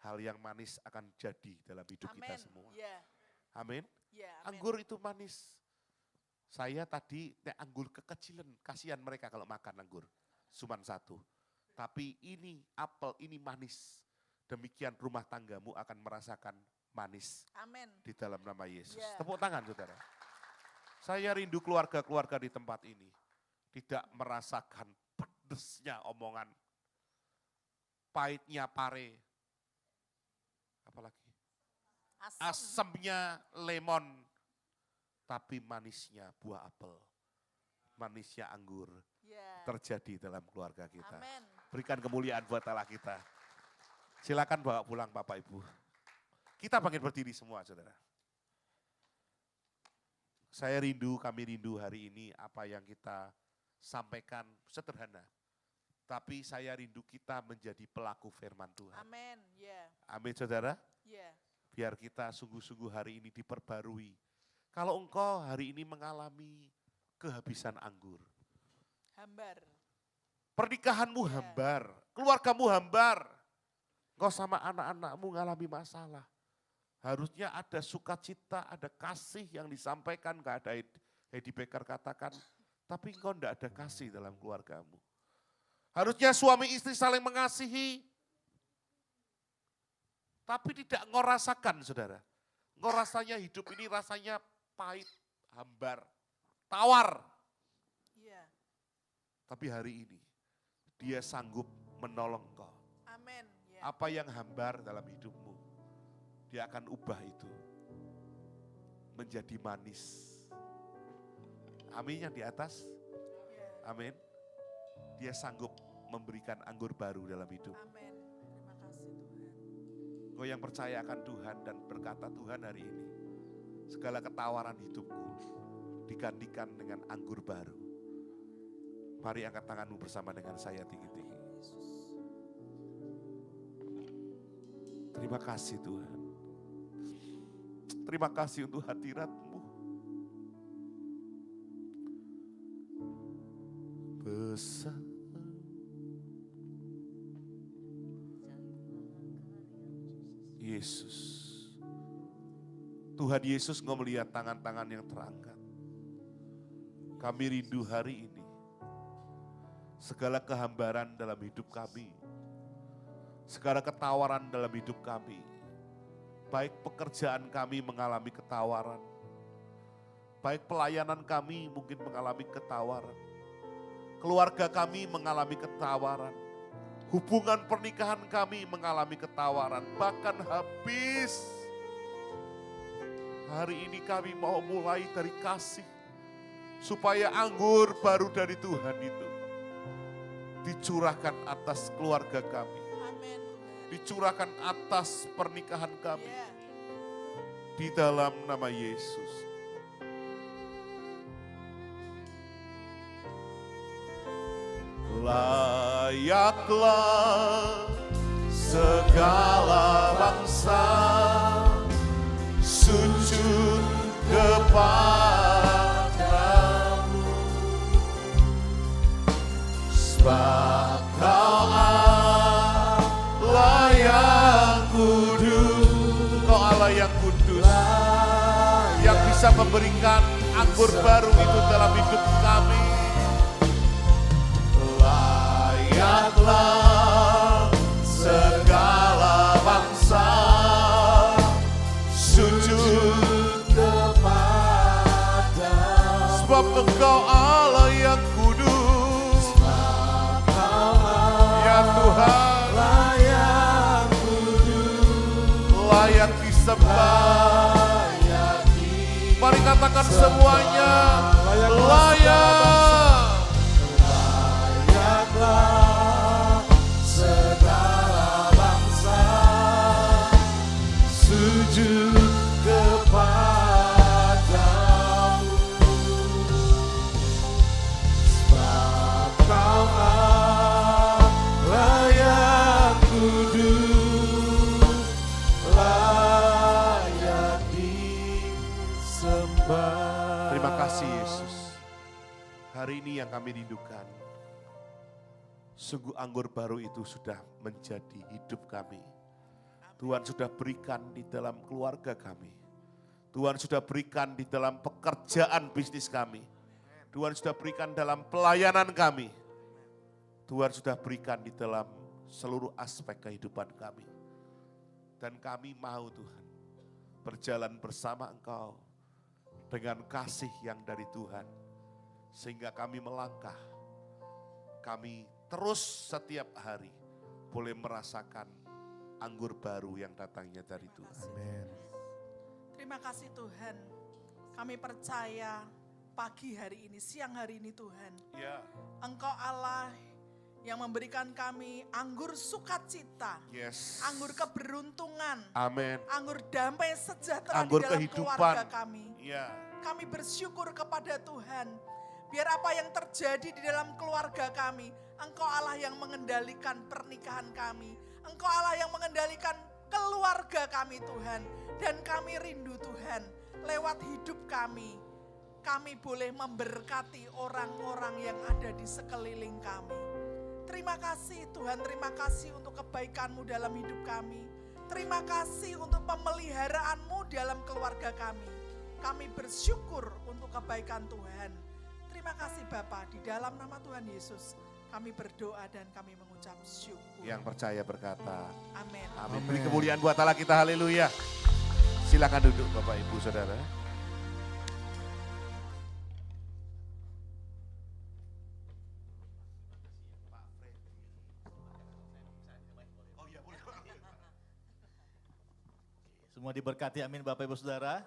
Hal yang manis akan jadi dalam hidup kita semua. Ya. Amin. Ya, amin. Anggur itu manis. Saya tadi anggur kekecilan, kasihan mereka kalau makan anggur. Cuman satu. Tapi ini apel, ini manis. Demikian rumah tanggamu akan merasakan manis. Amin. Di dalam nama Yesus. Ya. Tepuk tangan saudara. Saya rindu keluarga-keluarga di tempat ini. Tidak merasakan pedesnya omongan. Pahitnya pare. Apalagi? Asamnya lemon. Tapi manisnya buah apel. Manisnya anggur. Ya. Terjadi dalam keluarga kita. Amin. Berikan kemuliaan buat Allah kita. Silakan bawa pulang Bapak Ibu. Kita bangkit berdiri semua saudara. Saya rindu, kami rindu hari ini apa yang kita sampaikan sederhana. Tapi saya rindu kita menjadi pelaku firman Tuhan. Amin. Ya. Amin saudara. Ya. Biar kita sungguh-sungguh hari ini diperbarui. Kalau engkau hari ini mengalami kehabisan anggur. Hambar. Pernikahanmu hambar, keluargamu hambar. Engkau sama anak-anakmu mengalami masalah. Harusnya ada sukacita, ada kasih yang disampaikan. Gak ada Heidi Becker katakan, tapi engkau tidak ada kasih dalam keluargamu. Harusnya suami istri saling mengasihi, tapi tidak engkau rasakan saudara. Engkau rasanya hidup ini rasanya pahit, hambar, tawar. Iya. Tapi hari ini dia sanggup menolong engkau. Amin. Ya. Apa yang hambar dalam hidupmu, dia akan ubah itu menjadi manis. Amin yang di atas. Amin. Dia sanggup memberikan anggur baru dalam hidup. Amin. Terima kasih Tuhan. Kau yang percaya akan Tuhan dan berkata Tuhan hari ini, segala ketawaran hidupku digantikan dengan anggur baru. Mari angkat tanganmu bersama dengan saya tinggi-tinggi. Terima kasih Tuhan. Terima kasih untuk hadirat-Mu. Besar Yesus. Tuhan Yesus Engkau melihat tangan-tangan yang terangkat. Kami rindu hari ini. Segala kehambaran dalam hidup kami. Segala ketawaran dalam hidup kami. Baik pekerjaan kami mengalami ketawaran. Baik pelayanan kami mungkin mengalami ketawaran. Keluarga kami mengalami ketawaran. Hubungan pernikahan kami mengalami ketawaran. Bahkan habis. Hari ini kami mau mulai dari kasih. Supaya anggur baru dari Tuhan itu dicurahkan atas keluarga kami. Amin. Dicurahkan atas pernikahan kami. Ya. Di dalam nama Yesus. Layaklah segala bangsa sujud kepadamu, sebab Kau memberikan anggur baru itu dalam hidup kami. Layaklah segala bangsa sujud kepada, sebab Engkau Allah yang kudus. Ya Tuhan, layak disembah. Mari katakan semuanya, layak. Layaklah segala bangsa sujud kepadamu, sebab Kau Allah yang kudus, layak disembah. Terima kasih Yesus. Hari ini yang kami rindukan, sungguh anggur baru itu sudah menjadi hidup kami. Tuhan sudah berikan di dalam keluarga kami. Tuhan sudah berikan di dalam pekerjaan bisnis kami. Tuhan sudah berikan dalam pelayanan kami. Tuhan sudah berikan di dalam seluruh aspek kehidupan kami. Dan kami mau Tuhan berjalan bersama Engkau dengan kasih yang dari Tuhan. Sehingga kami melangkah, kami terus setiap hari boleh merasakan anggur baru yang datangnya dari Tuhan. Terima kasih Tuhan. Kami percaya pagi hari ini, siang hari ini Tuhan. Ya. Engkau Allah yang memberikan kami anggur sukacita. Yes. Anggur keberuntungan. Amin. Anggur damai sejahtera Anggur di dalam kehidupan. keluarga kami. Ya. Kami bersyukur kepada Tuhan. Biar apa yang terjadi di dalam keluarga kami, Engkau Allah yang mengendalikan pernikahan kami. Engkau Allah yang mengendalikan keluarga kami Tuhan. Dan kami rindu Tuhan, lewat hidup kami boleh memberkati orang-orang yang ada di sekeliling kami. Terima kasih Tuhan, terima kasih untuk kebaikan-Mu dalam hidup kami. Terima kasih untuk pemeliharaanmu dalam keluarga kami. Kami bersyukur untuk kebaikan Tuhan. Terima kasih Bapa, di dalam nama Tuhan Yesus kami berdoa dan kami mengucap syukur. Yang percaya berkata, Amin. amin. Beri kemuliaan buat Allah kita, haleluya. Silakan duduk Bapak Ibu Saudara. Semua diberkati, amin Bapak Ibu Saudara.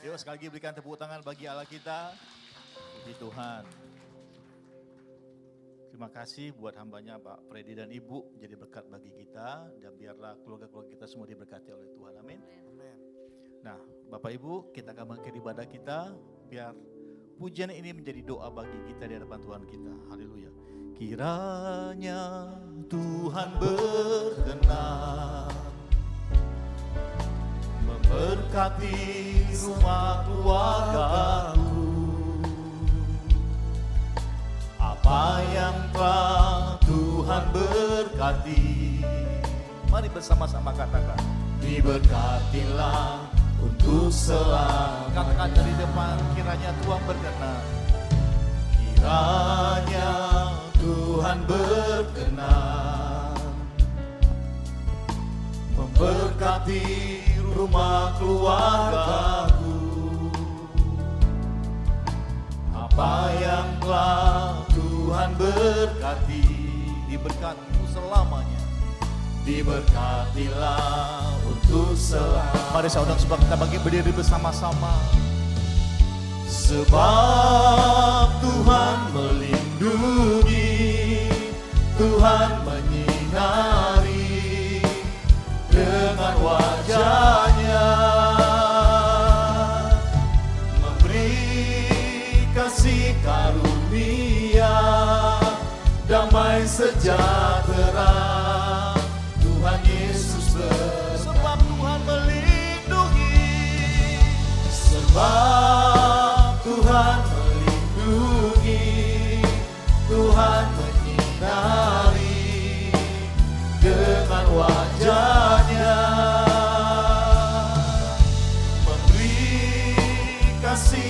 Yuk sekali lagi berikan tepuk tangan bagi Allah kita. Puji Tuhan. Terima kasih buat hambanya Pak Freddy dan Ibu jadi berkat bagi kita. Dan biarlah keluarga-keluarga kita semua diberkati oleh Tuhan, amin. Nah Bapak Ibu, kita akan mengakhiri ibadah kita. Biar pujian ini menjadi doa bagi kita di hadapan Tuhan kita. Haleluya. Kiranya Tuhan berkenan memberkati rumah keluargaku. Apa yang telah Tuhan berkati, mari bersama-sama katakan, diberkatilah untuk selalu. Katakan dari depan, kiranya Tuhan berkenan. Kiranya Tuhan berkenan memberkati rumah keluargaku. Apa yang telah Tuhan berkati, diberkatimu selamanya. Diberkatilah untuk selamanya. Mari saudara sebab kita bagi berdiri bersama-sama. Sebab Tuhan melindungi, Tuhan menyinari dengan wajah-Nya, memberi kasih karunia, damai sejahtera. Tuhan Yesus sebab Tuhan melindungi, sebab Tuhan melindungi, Tuhan menyinari dengan wajah-Nya, memberi kasih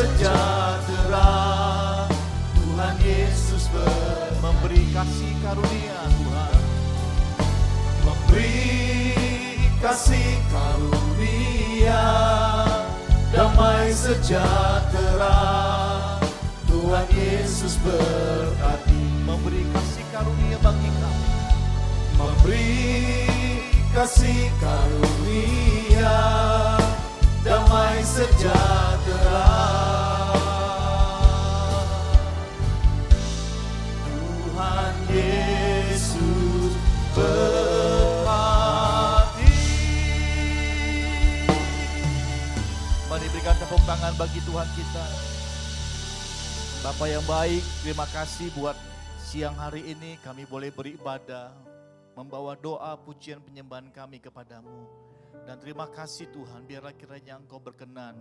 sejahtera. Tuhan Yesus memberi kasih karunia Tuhan. Memberi kasih karunia, damai sejahtera. Tuhan Yesus berkati. Memberi kasih karunia bagi kami. Memberi kasih karunia, damai sejahtera. Tuhan Yesus berkati. Mari berikan tepuk tangan bagi Tuhan kita. Bapa yang baik, terima kasih buat siang hari ini kami boleh beribadah, membawa doa, pujian, penyembahan kami kepadamu. Dan terima kasih Tuhan, biarlah kiranya Engkau berkenan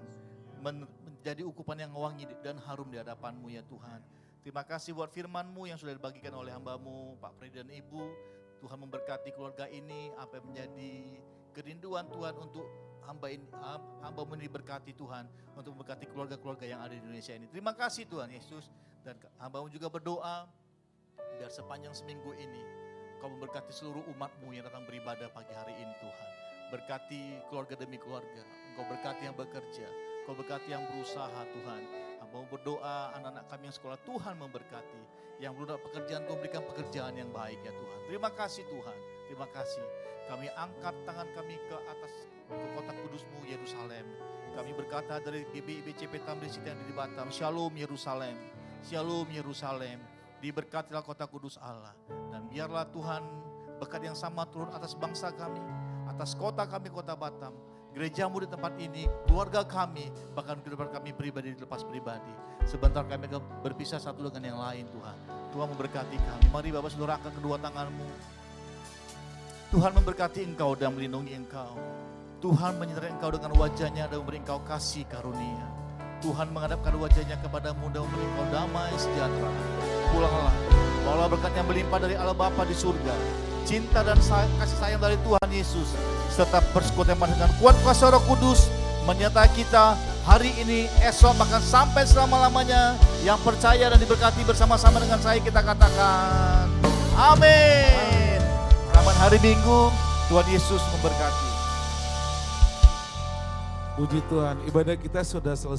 menjadi ukupan yang wangi dan harum di hadapan-Mu ya Tuhan. Terima kasih buat firman-Mu yang sudah dibagikan oleh hamba-Mu, Pak Freddy dan Ibu. Tuhan memberkati keluarga ini, apa yang menjadi kerinduan Tuhan untuk hamba-Mu ini diberkati Tuhan, untuk memberkati keluarga-keluarga yang ada di Indonesia ini. Terima kasih Tuhan Yesus, dan hamba-Mu juga berdoa, biar sepanjang seminggu ini, Kau memberkati seluruh umat-Mu yang datang beribadah pagi hari ini Tuhan. Berkati keluarga demi keluarga, Engkau berkati yang bekerja, Engkau berkati yang berusaha Tuhan. Hamba berdoa anak-anak kami yang sekolah, Tuhan memberkati. Yang belum dapat pekerjaan, Tuhan berikan pekerjaan yang baik ya Tuhan. Terima kasih Tuhan, terima kasih. Kami angkat tangan kami ke atas, ke kota kudus-Mu Yerusalem. Kami berkata dari BCP Tamrin City yang di Batam, Shalom Yerusalem, Shalom Yerusalem. Diberkatilah kota kudus Allah. Dan biarlah Tuhan berkat yang sama turun atas bangsa kami, atas kota kami, kota Batam, gereja-Mu di tempat ini, keluarga kami, bahkan kehidupan kami pribadi dilepas pribadi. Sebentar kami akan berpisah satu dengan yang lain Tuhan. Tuhan memberkati kami. Mari Bapak Saudara angkat kedua tangan-Mu. Tuhan memberkati Engkau dan melindungi Engkau. Tuhan menyertai Engkau dengan wajahnya dan memberi Engkau kasih karunia. Tuhan menghadapkan wajahnya kepadamu dan memberi Engkau damai sejahtera. Pulanglah, bawalah berkat yang melimpah dari Allah Bapa di surga, cinta dan kasih sayang dari Tuhan Yesus, serta persekutuan dengan kuat kuasa Roh Kudus menyertai kita hari ini, esok, bahkan sampai selama-lamanya. Yang percaya dan diberkati bersama-sama dengan saya kita katakan amin. Selamat hari Minggu, Tuhan Yesus memberkati. Puji Tuhan, ibadah kita sudah selesai.